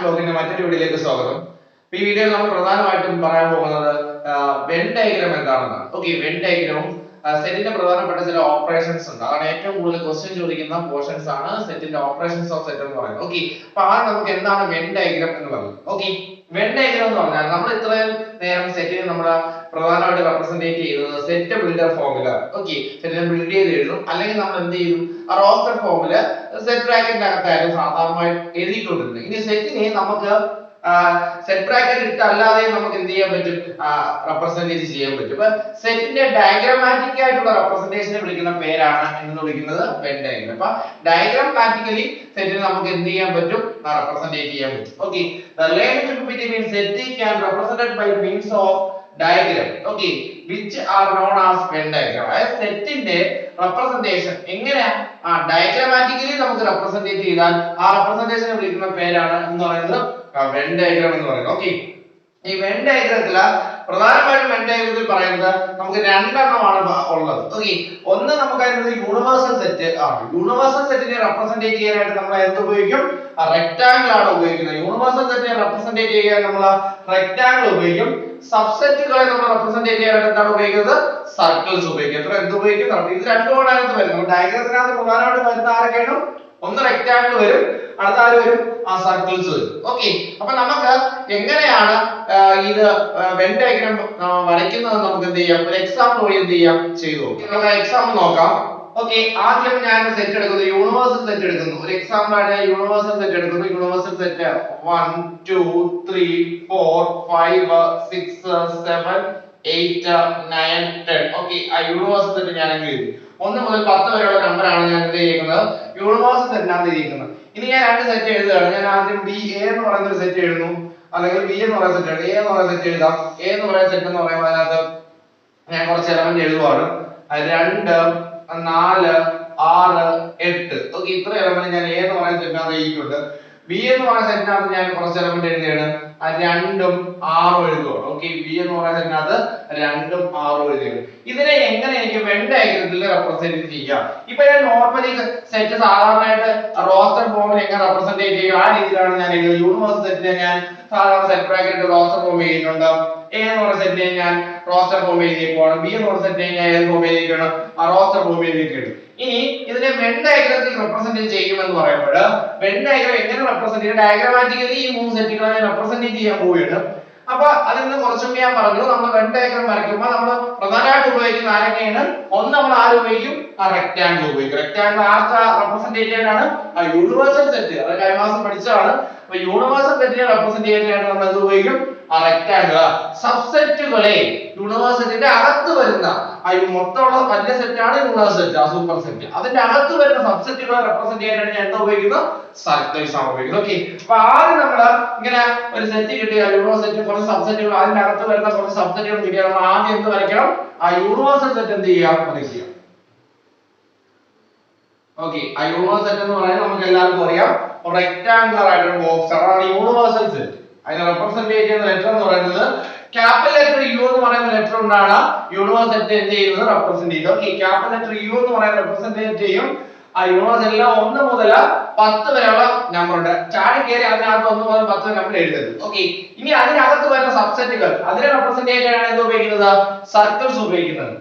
ബ്ലോഗിന്റെ മറ്റൊരു വീഡിയോയിലേക്ക് സ്വാഗതം. ഈ വീഡിയോയിൽ നമ്മൾ പ്രധാനമായിട്ടും പറയാൻ പോകുന്നത് വെൻ ഡയഗ്രാം എന്താണെന്നാണ്. ഓക്കെ, വെൻ ഡയഗ്രാമും സെറ്റിന്റെ പ്രധാനപ്പെട്ട ചില ഓപ്പറേഷൻസ് ഉണ്ട്. അതാണ് ഏറ്റവും കൂടുതൽ ക്വസ്റ്റ്യൻ ചോദിക്കുന്ന പോർഷൻസ് ആണ് സെറ്റിന്റെ ഓപ്പറേഷൻസ് ഓഫ് സെറ്റ് എന്ന് പറയുന്നത്. ഓക്കെ, അപ്പൊ നമുക്ക് എന്താണ് വെൻ ഡയഗ്രാം എന്ന് പറയുന്നത്. ഓക്കെ, വെൻ ഡയഗ്രാം എന്ന് പറഞ്ഞാൽ നമ്മൾ ഇത്രയും നേരം സെറ്റിനെ നമ്മൾ പ്രധാനമായിട്ട് റെപ്രസെന്റേറ്റ് ചെയ്യുന്നത് സെറ്റ് ബിൽഡർ ഫോമില. ഓക്കെ, സെറ്റിനെ ബിൽഡ് ചെയ്ത് എഴുതും, അല്ലെങ്കിൽ നമ്മൾ എന്ത് ചെയ്യും, റോസ്റ്റർ ഫോമില് സെറ്റ് ബ്രാക്കറ്റിന്റെ അകത്തായാലും സാധാരണമായി എഴുതിക്കൊണ്ടിരുന്നത്. ഇനി സെറ്റിനെ നമുക്ക് സെറ്റ് ബ്രാക്കറ്റ് ഇട്ട് അല്ലാതെ നമുക്ക് എന്ത് ചെയ്യാൻ പറ്റും, റെപ്രസെന്റ് ചെയ്യാൻ പറ്റും. അപ്പൊ സെറ്റിന്റെ ഡയഗ്രാമാറ്റിക് ആയിട്ടുള്ള റെപ്രസെന്റേഷനെ വിളിക്കുന്ന പേരാണ് എന്ന് വിളിക്കുന്നത് വെൻ ഡയഗ്രാം. അപ്പൊ ഡയഗ്രാമാറ്റിക്കലി സെറ്റിനെ നമുക്ക് എന്ത് ചെയ്യാൻ പറ്റും, റെപ്രസെന്റ് ചെയ്യാൻ പറ്റും. Okay, the relationship between set can represented by means of diagram, okay, which are known as Venn diagram. അതായത് സെറ്റിന്റെ റെപ്രസെന്റേഷൻ എങ്ങനെയാ ഡയഗ്രാമാറ്റിക്കലി നമുക്ക് റെപ്രസെന്റ് ചെയ്താൽ ആ റെപ്രസെന്റേഷനെ വിളിക്കുന്ന പേരാണ് എന്ന് പറയുന്നത് വെൻ ഡയഗ്രാം എന്ന് പറയുന്നത്. ഓക്കെ, ഈ വെൻ ഡയഗ്രത്തില് പ്രധാനമായിട്ടും വെൻ ഡയഗ്രത്തിൽ പറയുന്നത് നമുക്ക് രണ്ടെണ്ണമാണ് ഉള്ളത്. ഓക്കെ, ഒന്ന് നമുക്ക് അതിനകത്ത് യൂണിവേഴ്സൽ സെറ്റ് ആണ്. യൂണിവേഴ്സൽ സെറ്റിനെ റെപ്രസെന്റ് ചെയ്യാനായിട്ട് നമ്മൾ എന്ത് ഉപയോഗിക്കും, റെക്ടാംഗിൾ ആണ് ഉപയോഗിക്കുന്നത്. യൂണിവേഴ്സൽ സെറ്റിനെ റെപ്രസെന്റ് ചെയ്യാൻ നമ്മൾ റെക്ടാംഗിൾ ഉപയോഗിക്കും. സബ്സെറ്റുകളെ നമ്മൾ റെപ്രസെന്റ് ചെയ്യാനായിട്ട് എന്താണ് ഉപയോഗിക്കുന്നത്, സർക്കിൾസ് ഉപയോഗിക്കും. എത്ര എന്ത് ഉപയോഗിക്കും, ഇത് രണ്ടുമാണ് അതിനകത്ത് വരുന്നത്. ഡയഗ്രത്തിനകത്ത് പ്രധാനമായിട്ട് വരുന്ന ആരൊക്കെയാണ്, ഒന്ന് റെക്ടാംഗിൾ വരും, അടുത്ത ആര് വരും, സർക്കിൾസ് വരും. ഓക്കെ, അപ്പൊ നമുക്ക് എങ്ങനെയാണ് ഇത് വെൻ ഡയഗ്രാം വരയ്ക്കുന്നത് നമുക്ക് എന്ത് ചെയ്യാം, ഒരു എക്സാമ്പിൾ വഴി എന്ത് ചെയ്യാം, ചെയ്തു നോക്കാം. നമുക്ക് എക്സാമ്പിൾ നോക്കാം. ഓക്കെ, ആദ്യം ഞാൻ സെറ്റ് എടുക്കുന്നു, യൂണിവേഴ്സൽ സെറ്റ് എടുക്കുന്നു. ഒരു എക്സാമ്പിൾ ആണ് യൂണിവേഴ്സൽ സെറ്റ് എടുക്കുന്നു. Universal set 1 2 3 4 5 6 7 8 9 10. ഓക്കെ, ആ യൂണിവേഴ്സൽ സെറ്റ് ഞാൻ അങ്ങ് എഴുതി. 1 മുതൽ 10 വരെയുള്ള നമ്പറാണ് ഞാൻ എന്ത് ചെയ്യുന്നത്, യൂണിവേഴ്സൽ സെറ്റിനകത്ത് ഇരിക്കുന്നത്. ഇനി ഞാൻ രണ്ട് സെറ്റ് എഴുതുകയാണ്. ഞാൻ ആദ്യം ബി എ എന്ന് പറയുന്ന ഒരു സെറ്റ് എഴുതുന്നു, അല്ലെങ്കിൽ ബി എന്ന് പറയുന്ന സെറ്റ് എഴുതും. എ എന്ന് പറയുന്ന സെറ്റ് എഴുതാം. എ എന്ന് പറയുന്ന സെറ്റ് എന്ന് പറയുമ്പോൾ അതിനകത്ത് ഞാൻ കുറച്ച് എലമെന്റ് എഴുതുവാണ്. 2 4 6 8. ഓക്കെ, ഇത്ര എലമെന്റ് ഞാൻ എ എന്ന് പറയുന്ന സെറ്റിനകത്ത് എഴുതിയിട്ടുണ്ട്. ബി എന്ന് പറയുന്ന സെറ്റിനകത്ത് ഞാൻ കുറച്ച് എലമെന്റ് എഴുതുകയാണ്. 2ഉം 6ഉം എഴുതുകയാണ്. ഓക്കെ, ബി എന്ന് പറയുന്ന സെറ്റിനകത്ത് 2ഉം 6ഉം എഴുതുകയാണ്. ഇതിനെ എങ്ങനെ എനിക്ക് വെൻ ഡയഗ്രത്തിൽ റെപ്രസെന്റ് ചെയ്യാം? ഇപ്പൊ ഞാൻ നോർമലി സെറ്റ് സാധാരണയായിട്ട് റോസ്റ്റർ ഫോമിൽ എങ്ങനെ റെപ്രസെന്റ് ചെയ്യും ആ രീതിയിലാണ് ഞാൻ എഴുതുന്നത്. യൂണിവേഴ്സൽ സെറ്റിനെ ഞാൻ സാധാരണ സെറ്റ് ബ്രാക്കറ്റ് റോസ്റ്റർ ഫോം ചെയ്യുന്നുണ്ട്. എ എന്ന് പറയുന്ന സെറ്റിനെ ഞാൻ റോസ്റ്റർ ഫോം ചെയ്തിരിക്കുകയാണ്. ബി എന്ന് പറയുന്ന സെറ്റിനെ ഞാൻ ഏത് ഫോം ചെയ്തിരിക്കുകയാണ്, റോസ്റ്റർ ഫോം ചെയ്തിരിക്കുകയാണ്. ഇനി ഇതിനെ വെൻ ഡയഗ്രത്തിൽ റെപ്രസെന്റ് ചെയ്യുമെന്ന് പറയുമ്പോൾ വെൻ ഡയഗ്രം എങ്ങനെ റെപ്രസെന്റ് ചെയ്യും, ഡയഗ്രാമാറ്റിക്കലി ഈ മൂന്ന് സെറ്റുകളെ റെപ്രസെന്റ് ചെയ്യാൻ പോവുകയാണ്. അപ്പൊ അതിൽ നിന്ന് കുറച്ചും ഞാൻ പറഞ്ഞു, നമ്മൾ വെൻ ഡയഗ്രം വരയ്ക്കുമ്പോൾ നമ്മൾ പ്രധാനമായിട്ട് ഉപയോഗിക്കുന്ന ആരൊക്കെയാണ്, ഒന്ന് നമ്മൾ ആര് ഉപയോഗിക്കും, റെക്ടാംഗിൾ ഉപയോഗിക്കും. റെക്ടാംഗിൾ ആർക്ക് റെപ്രസെന്റ് ചെയ്യാനാണ്, യൂണിവേഴ്സൽ സെറ്റ്. അത് കഴിഞ്ഞ മാസം പഠിച്ചതാണ്. അപ്പൊ യൂണിവേഴ്സൽ സെറ്റിനെ റെപ്രസെന്റ് ചെയ്യാനായിട്ട് നമ്മൾ എന്ത് ഉപയോഗിക്കും, റെക്ടാംഗിൾ. സബ്സെറ്റുകളെ യൂണിവേഴ്സലിന്റെ അകത്ത് വരുന്ന മൊത്തമുള്ള വലിയ സെറ്റാണ് യൂണിവേഴ്സൽ സെറ്റ്, ആ സൂപ്പർ സെറ്റ്. അതിന്റെ അകത്ത് വരുന്ന സബ്സെറ്റുകളെ റെപ്രസെന്റ് ചെയ്യാനായിട്ട് ഞാൻ എന്താ ഉപയോഗിക്കുന്നത്, സർക്കിൾസ് ആണ് ഉപയോഗിക്കുന്നത്. ഓക്കെ, അപ്പൊ ആദ്യം നമ്മൾ ഇങ്ങനെ ഒരു സെറ്റ് കിട്ടിയ യൂണിവേഴ്സൽ സെറ്റ് കുറച്ച് സബ്സെറ്റുകൾ, അതിന്റെ അകത്ത് വരുന്ന കുറച്ച് സബ്സെറ്റുകൾ കിട്ടിയാൽ നമ്മൾ ആദ്യം എന്ത് വരയ്ക്കണം, ആ യൂണിവേഴ്സൽ സെറ്റ് എന്ത് ചെയ്യാം, വരയ്ക്കുക. ഓക്കെ, ആ യൂണിവേഴ്സൽ സെറ്റ് എന്ന് പറയുന്നത് നമുക്ക് എല്ലാവർക്കും അറിയാം, റെക്ടാംഗുലർ ആയിട്ടുള്ള ബോക്സ് ആണ് യൂണിവേഴ്സൽ സെറ്റ്. അതിനെ റെപ്രസെന്റ് ചെയ്യുന്ന ലെറ്റർ എന്ന് പറയുന്നത് ക്യാപിറ്റൽ ലെറ്റർ യു എന്ന് പറയുന്ന ലെറ്റർ കൊണ്ടാണ് യൂണിവേഴ്സൽ സെറ്റ് എന്ത് ചെയ്യുന്നത്, റെപ്രസെന്റ് ചെയ്യുന്നത്. ഓക്കെ, ക്യാപിറ്റൽ ലെറ്റർ യു എന്ന് പറയുന്നത് റെപ്രസെന്റ് ചെയ്യും ആ യൂണിവേഴ്സൽ എല്ലാം 1 മുതൽ 10 വരെയുള്ള നമ്പർ ഉണ്ട്. ചാടി കയറി അതിനകത്ത് 1 മുതൽ 10 വരെ നമ്പർ എഴുതരുത്. ഓക്കെ, ഇനി അതിനകത്ത് വരുന്ന സബ്സെറ്റുകൾ അതിനെ റെപ്രസെന്റ് ചെയ്യാനാണ് എന്ത് ഉപയോഗിക്കുന്നത്, സർക്കിൾസ് ഉപയോഗിക്കുന്നത്.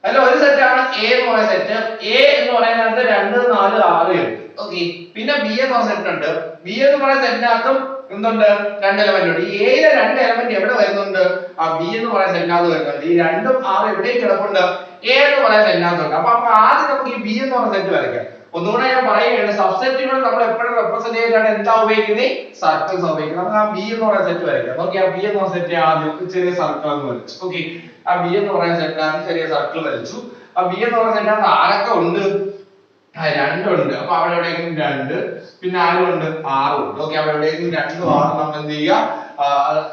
അതിൽ ഒരു സെറ്റ് ആണ് എ എന്ന് പറയുന്ന സെറ്റ്. എ എന്ന് പറയുന്നത് 2 4 6 7. ഓക്കെ, പിന്നെ ബി എന്ന് പറയുന്ന സെറ്റ് ഉണ്ട്. ബി എന്ന് പറയുന്ന സെറ്റിനകത്തും എന്തുണ്ട്, 2 എലമെന്റ് ഉണ്ട്. ഈ എയിലെ 2 എലമെന്റ് എവിടെ വരുന്നുണ്ട്, ആ ബി എന്ന് പറയുന്ന സെറ്റിനകത്ത് വരുന്നുണ്ട്. ഈ 2ഉം 6ഉം എവിടെയും കിടപ്പുണ്ട്, എ എന്ന് പറയുന്ന സെറ്റിനകത്തുണ്ട്. അപ്പൊ ആദ്യം നമുക്ക് ഈ ബി എന്ന് പറയുന്ന സെറ്റ് വരയ്ക്കാം. ഒന്നുകൂടെ ഞാൻ പറയുകയാണ്, സബ്സെറ്റുകൾ നമ്മൾ എപ്പോഴും റെപ്രസെന്റ് ചെയ്യാനാണ് എന്താ ഉപയോഗിക്കുന്നത്, സർക്കിൾസ് ഉപയോഗിക്കുന്നത്. നമുക്ക് ആ ബി എന്ന് പറയുന്ന സെറ്റ് വരയ്ക്കാം. നോക്കി, ആ ബി എന്ന് പറയുന്ന സെറ്റ് ആദ്യം ചെറിയ സർക്കിൾ എന്ന് വരച്ചു. ഓക്കെ, ആ ബി എന്ന് പറയുന്ന സെറ്റിനകത്ത് ചെറിയ സർക്കിൾ വരച്ചു. ആ ബി എന്ന് പറയുന്ന സെറ്റിനകത്ത് ആരൊക്കെ ഉണ്ട്, 2 ഉണ്ട്. അപ്പൊ അവിടെ എവിടെയെങ്കിലും 2, പിന്നെ ആരും ഉണ്ട്, 6 ഉണ്ട്. ഓക്കെ, അവിടെ എവിടെയെങ്കിലും 2 6 നമ്മൾ എന്ത് ചെയ്യുക,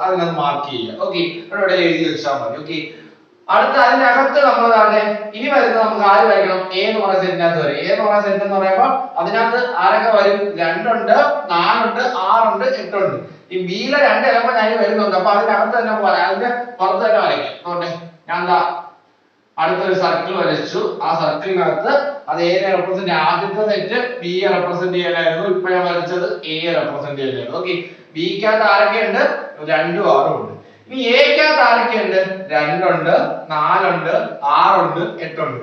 അതിനകത്ത് മാർക്ക് ചെയ്യുക. ഓക്കെ, അവിടെ എവിടെ എഴുതി വെച്ചാൽ മതി. ഓക്കെ, അടുത്ത അതിന്റെ അകത്ത് നമ്മൾ ഇനി വരുന്നത് നമുക്ക് ആര് വരയ്ക്കണം, എ എന്ന് പറയുന്ന സെറ്റിനകത്ത് വരും. എ എന്ന് പറയുന്ന സെറ്റ് എന്ന് പറയുമ്പോൾ അതിനകത്ത് ആരൊക്കെ വരും, 2 ഉണ്ട്, 4 ഉണ്ട്, 6 ഉണ്ട്, 8 ഉണ്ട്. ഈ ബിയിലെ 2 എലമെന്റ് അതിന് വരുന്നുണ്ട്. അപ്പൊ അതിനകത്ത് തന്നെ അതിന്റെ പുറത്ത് തന്നെ വരയ്ക്കാം. നോട്ടെ, ഞാൻ എന്താ അടുത്തൊരു സർക്കിൾ വരച്ചു. ആ സർക്കിളിനകത്ത് അത് A റെപ്രസെന്റ് ആദ്യത്തെ സെറ്റ് B റെപ്രസെന്റ് ചെയ്യാനായിരുന്നു. ഇപ്പൊ ഞാൻ വരച്ചത് A റെപ്രസെന്റ് ചെയ്യാനായിരുന്നു. ഓക്കെ, ബിക്കകത്ത് ആരൊക്കെയുണ്ട്? 2 6 ഉണ്ട്. ഇനി എക്കകത്ത് ആരൊക്കെയുണ്ട്? 2 ഉണ്ട്, 4 ഉണ്ട്, 6 ഉണ്ട്, 8 ഉണ്ട്.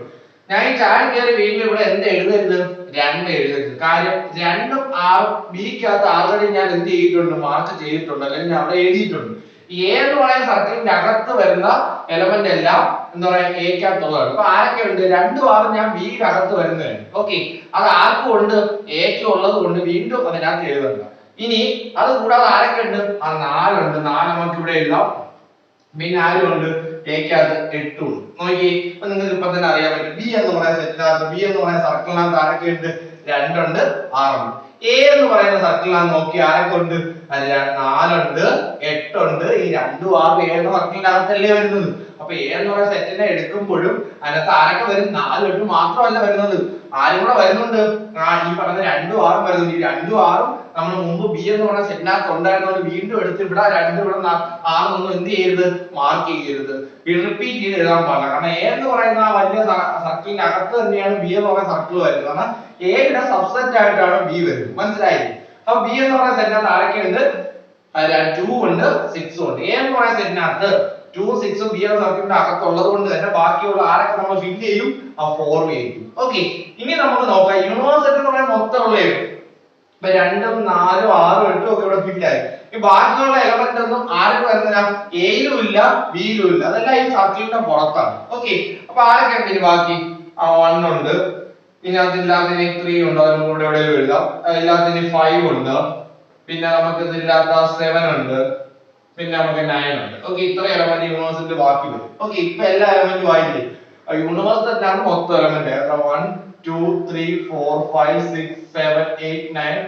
ഞാൻ ഈ ചാടി കയറി വീണ്ടും ഇവിടെ എന്ത് എഴുതരുത്? 2 എഴുതരുത്. കാര്യം 2 ഉം 6 ബിക്കകത്ത് ആൾറെഡി ഞാൻ എന്ത് ചെയ്തിട്ടുണ്ട്? മാർക്ക് ചെയ്തിട്ടുണ്ട്, അല്ലെങ്കിൽ ഞാൻ അവിടെ എഴുതിയിട്ടുണ്ട്. A എന്ന് പറയുന്ന സർക്കിളിന്റെ അകത്ത് വരുന്ന എലമെന്റ് എല്ലാം എന്താ പറയാ എക്കകത്തുള്ളതാണ്. അപ്പൊ ആരൊക്കെ ഉണ്ട്? 2 6 ഞാൻ ബിയുടെ അകത്ത് വരുന്നതാണ്. ഓക്കെ, അത് ആർക്കും ഉണ്ട്? എക്ക് ഉള്ളത് കൊണ്ട് വീണ്ടും അതിനകത്ത് എഴുതണ്ട. ഇനി അത് കൂടാതെ ആരൊക്കെ ഉണ്ട്? ആ 4 ഉണ്ട്. 4 നമുക്ക് ഇവിടെ എഴുതാം. പിന്നെ ആരും ഉണ്ട്? എക്കകത്ത് 8 ഉണ്ട്. നോക്കി, അപ്പൊ നിങ്ങൾക്ക് ഇപ്പൊ തന്നെ അറിയാൻ പറ്റും ബി എന്ന് പറയുന്ന സെറ്റിനകത്ത്, ബി എന്ന് പറയുന്ന സർക്കിളിനകത്ത് ആരൊക്കെ ഉണ്ട്? 2 ഉണ്ട്, 6 ഉണ്ട്. എ എന്ന് പറയുന്ന സർക്കിളിനകത്ത് നോക്കി ആരൊക്കെ ഉണ്ട്? 4 ഉണ്ട്, 8 ഉണ്ട്. ഈ 2 6 എ എന്ന സർക്കിളിന്റെ അകത്തല്ലേ വരുന്നത്. അപ്പൊ എ എന്ന് പറയുന്ന സെറ്റിനെ എടുക്കുമ്പോഴും അതിനകത്ത് ആരൊക്കെ വരും? 4 8 മാത്രമല്ല വരുന്നത്, ആരും കൂടെ വരുന്നുണ്ട്. ഈ പറഞ്ഞ 2 6 വരുന്നുണ്ട്. ഈ 2 6 നമ്മൾ മുമ്പ് ബി എന്ന് പറയുന്ന സെറ്റിനകത്ത് ഉണ്ടായിരുന്നതുകൊണ്ട് വീണ്ടും എടുത്ത് ഇവിടെ 2 ഇവിടെ 6 ഒന്നും എന്ത് ചെയ്യരുത്? മാർക്ക് ചെയ്യരുത്, റിപ്പീറ്റ് ചെയ്ത് എഴുതാൻ പാടില്ല. കാരണം എ എന്ന് പറയുന്ന ആ വലിയ സർക്കിളിന്റെ അകത്ത് തന്നെയാണ് ബി എന്ന് പറയുന്ന സർക്കിൾ വരുന്നത്. കാരണം എയുടെ സബ്സെറ്റ് ആയിട്ടാണ് ബി വരുന്നത്. മനസ്സിലായി? അപ്പൊ ബി എന്ന് പറയുന്ന സെറ്റിനകത്ത് ആരൊക്കെയുണ്ട്? 2 ഉണ്ട്, 6 ഉണ്ട്. എ എന്ന് പറയുന്ന സെറ്റിനകത്ത് 2 6 ബി എന്ന സർക്കിളിന്റെ അകത്തുള്ളത് കൊണ്ട് തന്നെ ബാക്കിയുള്ള ആരൊക്കെ നമ്മൾ ഫിൽ ചെയ്യും? ആ 4 ചെയ്യും. ഓക്കെ, ഇനി നമുക്ക് നോക്കാം യൂണിവേഴ്സിറ്റി എന്ന് പറയുന്ന മൊത്തമുള്ള ഇപ്പൊ 2 4 6 8 ഒക്കെ ഇവിടെ ഫിൽ ആയി. ഈ ബാക്കിയുള്ള എലമെന്റ് ഒന്നും ആർക്ക് വരുന്നില്ല? എയിലും ഇല്ല, ബിയിലും ഇല്ല, അതെല്ലാം ഈ സർക്കിളിന്റെ പുറത്താണ്. ഓക്കെ, അപ്പൊ ആരൊക്കെ ഉണ്ട്? ബാക്കി 1 ഉണ്ട്, ഇതിനകത്ത് ഇല്ലാത്തതിന് 3 ഉണ്ട്, അതും കൂടെ എവിടെയെങ്കിലും എഴുതാം. ഇല്ലാത്തതിന് 5 ഉണ്ട്, പിന്നെ നമുക്ക് ഇതില്ലാത്ത 7 ഉണ്ട്, പിന്നെ നമുക്ക് 9 ഉണ്ട്. ഓക്കെ, ഇത്ര എലമെന്റ് യൂണിവേഴ്സിറ്റി ബാക്കി വരും. ഓക്കെ, ഇപ്പൊ എല്ലാ എലമെന്റും ആയില്ലേ? യൂണിവേഴ്സിറ്റി ആണ് മൊത്തം എലമെന്റ്. 1 2 3 4 5 6 7 8 9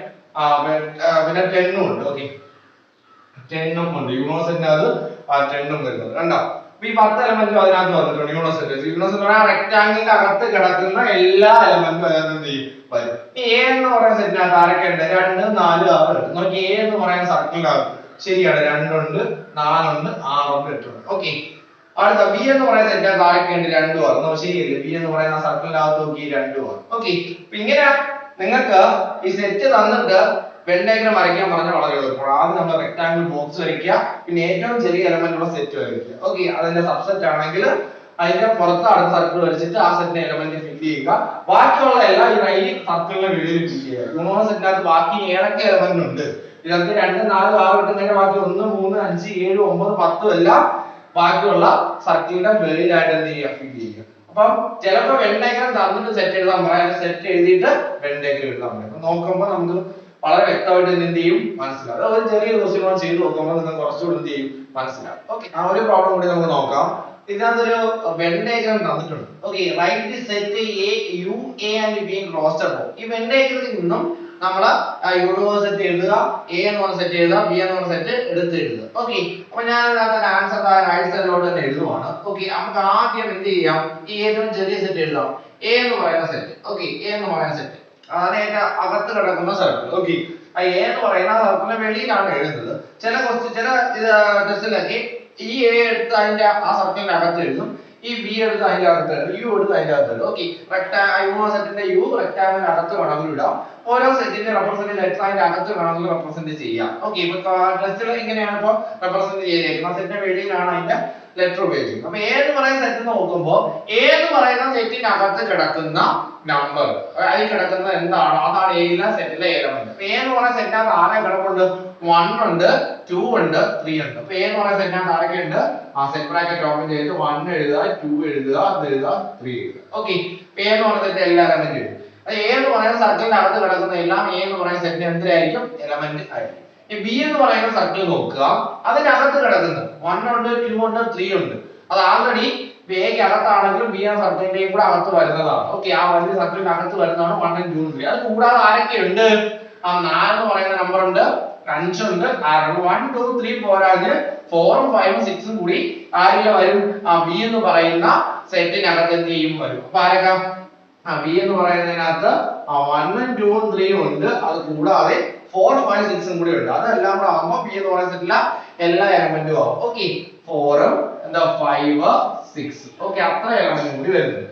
പിന്നെ 10 ഉണ്ട്. ഓക്കെ, 10 ഉണ്ട് യൂണിവേഴ്സിറ്റി, അത് 10 വരുന്നത് കണ്ടോ? അപ്പൊ ഈ 10 എലമെന്റും അതിനകത്ത് വന്നിട്ടുണ്ട് യൂണിവേഴ്സിറ്റി. യൂണിവേഴ്സിറ്റി റെക്ടാംഗിളിന്റെ അകത്ത് കിടക്കുന്ന എല്ലാ എലമെന്റും അതിനകത്ത് എന്ത് ചെയ്യും? വരും. ഈ എ എന്ന് പറയുന്ന സെറ്റിനകത്ത് ആരൊക്കെ ഉണ്ട്? 2 4 6 ഉണ്ട്. നോക്കി, എ എന്ന് പറയുന്ന സർക്കിളിനകത്ത് ശരിയാണ് 2 ഉണ്ട്, 4 ഉണ്ട്, 6 ഉണ്ട്, 8 ഉണ്ട്. ഓക്കെ, അടുത്ത ബി എന്ന് പറയുന്ന സെറ്റിനകത്ത് ആരൊക്കെ ഉണ്ട്? 2 6. ശരിയല്ലേ? ബി എന്ന് പറയുന്ന സർക്കിളിനകത്ത് നോക്കി 2 6. ഓക്കെ, അപ്പൊ ഇങ്ങനെ നിങ്ങൾക്ക് ഈ സെറ്റ് തന്നിട്ട് വെൻ ഡയഗ്രം വരയ്ക്കാൻ പറഞ്ഞ വളരെ എളുപ്പമാണ്. ആദ്യം നമ്മൾ റെക്ടാംഗിൾ ബോക്സ് വരയ്ക്കുക, പിന്നെ ഏറ്റവും ചെറിയ എലമെന്റ് ഉള്ള സെറ്റ് വരയ്ക്കുക. ഓക്കെ, അതിന്റെ സബ്സെറ്റ് ആണെങ്കിൽ അതിന്റെ പുറത്ത് അടുത്ത സർക്കിൾ വരച്ചിട്ട് ആ സെറ്റിന്റെ എലമെന്റ് ഫിൽ ചെയ്യുക. ബാക്കിയുള്ള എല്ലാം ഈ സർക്കിളിന്റെ വീഡിയോയിൽ ഫിൽ ചെയ്യുക. യൂണിവേഴ്സിറ്റിനകത്ത് ബാക്കി ഏതൊക്കെ എലമെന്റ് ഉണ്ട്? ഇതിനകത്ത് 2 4 6 കിട്ടുന്നതിന്റെ ബാക്കി 1 3 5 7 9 10 എല്ലാം ബാക്കിയുള്ള സർക്കിളിന്റെ വെളിയിലായിട്ട് എന്ത് ചെയ്യുക? ഫിൽ ചെയ്യുക. അപ്പം ചിലപ്പോ വെൻ ഡയഗ്രം തന്നിട്ട് സെറ്റ് എഴുതാൻ പറയാം, സെറ്റ് എഴുതിയിട്ട് വെൻ ഡയഗ്രം എഴുതാൻ പറയാം. അപ്പൊ നോക്കുമ്പോൾ നമുക്ക് വളരെ വ്യക്തമായിട്ട് എന്ത് ചെയ്യും? മനസ്സിലാവും. അത് ഒരു ചെറിയ ക്വസ്റ്റ്യൻ ചെയ്ത് നോക്കുമ്പോൾ നിങ്ങൾക്ക് കുറച്ചുകൂടി എന്ത് ചെയ്യും? മനസ്സിലാവും. ഓക്കെ, ആ ഒരു പ്രോബ്ലം കൂടി നമുക്ക് നോക്കാം. ഇതിനകത്തൊരു വെൻ ഡയഗ്രം തന്നിട്ടുണ്ട്. Okay, write the set A U A and B in closed form. ഈ വെൻ ഡയഗ്രത്തിൽ നിന്നും നമ്മള് യൂണിവേഴ്സിറ്റി എഴുതുക, എ എന്ന് പറഞ്ഞ സെറ്റ് എഴുതുക, ബി എന്ന് പറഞ്ഞ സെറ്റ് എടുത്ത് എഴുതുക. ഓക്കെ, അപ്പൊ ഞാൻ അതിനകത്ത് ആൻസർ റൈറ്റ് സൈഡിലോട്ട് തന്നെ എഴുതുവാണ്. ഓക്കെ, നമുക്ക് ആദ്യം എന്ത് ചെയ്യാം? ഈ ഏറ്റവും ചെറിയ സെറ്റ് എഴുതാം, എ എന്ന് പറയുന്ന സെറ്റ്. ഓക്കെ, എ എന്ന് പറയുന്ന സെറ്റ് അതിന്റെ അകത്ത് കിടക്കുന്ന സർക്കിൾ. ഓക്കെ, ആ എ എന്ന് പറയുന്ന സർക്കിളിന്റെ വെളിയിലാണ് എഴുതുന്നത്. ചില ടെസ്റ്റിലൊക്കെ ഈ എ എടുത്ത് അതിന്റെ ആ സർക്കിളിന്റെ അകത്ത് എഴുതും, ഈ ബി എടുത്ത് അതിന്റെ അകത്ത് എഴുതും, യു എടുത്ത് അതിന്റെ അകത്ത് എഴുതും. ഓക്കെ, സെറ്റിന്റെ യു റെക്ടാംഗിളിന്റെ അകത്ത് വേണമെങ്കിൽ ഇടാം, ഓരോ സെറ്റിന്റെ റെപ്രസെന്റ് ലെറ്റർ അതിന്റെ അകത്ത് വേണമെങ്കിൽ റെപ്രസെന്റ് ചെയ്യാം. ഓക്കെ, ഇപ്പൊ ടെസ്റ്റിൽ ഇങ്ങനെയാണ് ഇപ്പൊ റെപ്രസെന്റ് ചെയ്തേക്കുന്നത്, സെറ്റിന്റെ വെളിയിലാണ് അതിന്റെ ലെറ്റർ ഉപയോഗിക്കുന്നത്. അപ്പൊ ഏത് പറയുന്ന സെറ്റ് നോക്കുമ്പോൾ ഏത് പറയുന്ന സെറ്റിന്റെ അകത്ത് കിടക്കുന്ന നമ്പർ, അതിൽ കിടക്കുന്ന എന്താണോ അതാണ് ഏതിലെ സെറ്റിലെ എലമെന്റ്. അപ്പൊ ഏന്ന് പറയുന്ന സെറ്റിനകത്ത് ആരെ കിടപ്പുണ്ട്? 1 ഉണ്ട്, 2 ഉണ്ട്, 3 ഉണ്ട്. അപ്പൊ ഏന്ന് പറയുന്ന സെറ്റിനകത്ത് ആരൊക്കെ ഉണ്ട്? ആ സെറ്റ് ബ്രാക്കറ്റ് ഓപ്പൺ ചെയ്തിട്ട് 1 എഴുതുക, 2 എഴുതുക, 3 എഴുതുക. ഓക്കെ, ഏന്ന് പറയുന്ന സെറ്റ് എല്ലാ എലമെന്റ് എഴുതും. അത് ഏന്ന് പറയുന്ന സർക്കിളിന്റെ അകത്ത് കിടക്കുന്ന എല്ലാം ഏന്ന് പറയുന്ന സെറ്റിന് എന്തായിരിക്കും? എലമെന്റ് ആയിരിക്കും. ഈ ബി എന്ന് പറയുന്ന സർക്കിൾ നോക്കുക, അതിനകത്ത് കിടക്കുന്നത് 1 ഉണ്ട്, 2 ഉണ്ട്, 3 ഉണ്ട്. അത് ആൾറെഡി എക്ക് അകത്താണെങ്കിലും ബി എന്ന സർക്കിളിന്റെയും കൂടെ അകത്ത് വരുന്നതാണ്. ഓക്കെ, ആ വലിയ സർക്കിളിന്റെ അകത്ത് വരുന്നതാണ് 1 2 3. അത് കൂടാതെ ആരൊക്കെ ഉണ്ട്? ആ 4 എന്ന് പറയുന്ന നമ്പർ ഉണ്ട്, 5 ഉണ്ട്, 1 2 3 പോരാതെ 4 ഉം 5 ഉം 6 ഉം കൂടി ആരില വരും? ആ ബി എന്ന് പറയുന്ന സെറ്റിനകത്ത് എന്ത് ചെയ്യും? വരും. അപ്പൊ ആരൊക്കെ? ആ ബി എന്ന് പറയുന്നതിനകത്ത് 1 ഉം 2 ഉം 3 ഉം ഉണ്ട്, അത് കൂടാതെ 4 5 6 ഉം കൂടി ഉണ്ട്. അതെല്ലാം കൂടെ ആകുമ്പോൾ ബി എന്ന് പറയുന്ന സെറ്റിലെ എല്ലാ എലമെന്റും ആവും. ഓക്കെ, 4 എന്താ 5 6. ഓക്കെ, അത്ര എലമെന്റ് കൂടി വരുന്നുണ്ട്.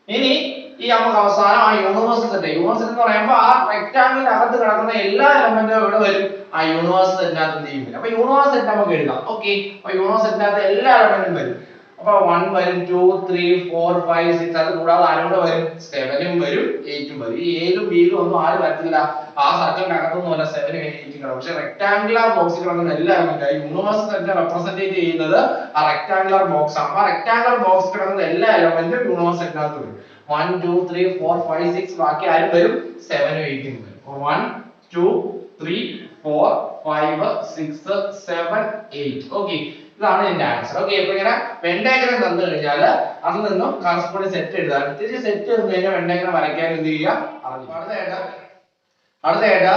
ഇനി ഈ നമുക്ക് അവസാനം ആ യൂണിവേഴ്സ് സെറ്റ് എന്ന് പറയുമ്പോൾ ആ റെക്ടാങ്കിളിന്റെ അകത്ത് കിടക്കുന്ന എല്ലാ എലമെന്റും ഇവിടെ വരും ആ യൂണിവേഴ്സ് സെറ്റിനകത്ത് എന്ത് ചെയ്യും. അപ്പൊ യൂണിവേഴ്സ് സെറ്റ് നമുക്ക് എഴുതാം. ഓക്കെ, അപ്പൊ യൂണിവേഴ്സ് സെറ്റിനകത്ത് എല്ലാ എലമെന്റും വരും. അപ്പൊ 1 വരും, 2 3 4 5 6, അത് കൂടാതെ ആരോട് വരും, 7 വരും, 8 വരും. ഈ 7 B ഒന്നും ആര് വരത്തില്ല, ആ സർക്കിളിന്റെ അകത്തൊന്നുമല്ല 7 8 കിടക്കും. പക്ഷെ റെക്ടാങ്കുലർ ബോക്സിൽ കിടക്കുന്ന എല്ലാ എലമെന്റും യൂണിവേഴ്സ് സെറ്റിനെ റെപ്രസെന്റ് ചെയ്യുന്നത് ആ റെക്ടാങ്കുലർ ബോക്സ് ആണ്. ആ റെക്ടാങ്കുലർ ബോക്സ് കിടക്കുന്ന എല്ലാ എലമെന്റും യൂണിവേഴ്സ് സെറ്റിനകത്ത് വരും. 1 2 3 4 5 6, ബാക്കി ആരും വരും, 7 8 വരും. 1 2 3 4 5 6 7 8. ഓക്കെ, ഇതാണ് ഇതിന്റെ ആൻസർ. ഓക്കെ, അപ്പൊ ഇങ്ങനെ വെൻ ഡയഗ്രം തന്നു കഴിഞ്ഞാൽ അതിൽ നിന്നും കറസ്പോണ്ടിങ് സെറ്റ് എഴുതാൻ, തിരിച്ച് സെറ്റ് ചെയ്ത് കഴിഞ്ഞാൽ വെൻ ഡയഗ്രം വരയ്ക്കാൻ എന്ത് ചെയ്യുക അറിഞ്ഞു. അടുത്തതായിട്ട്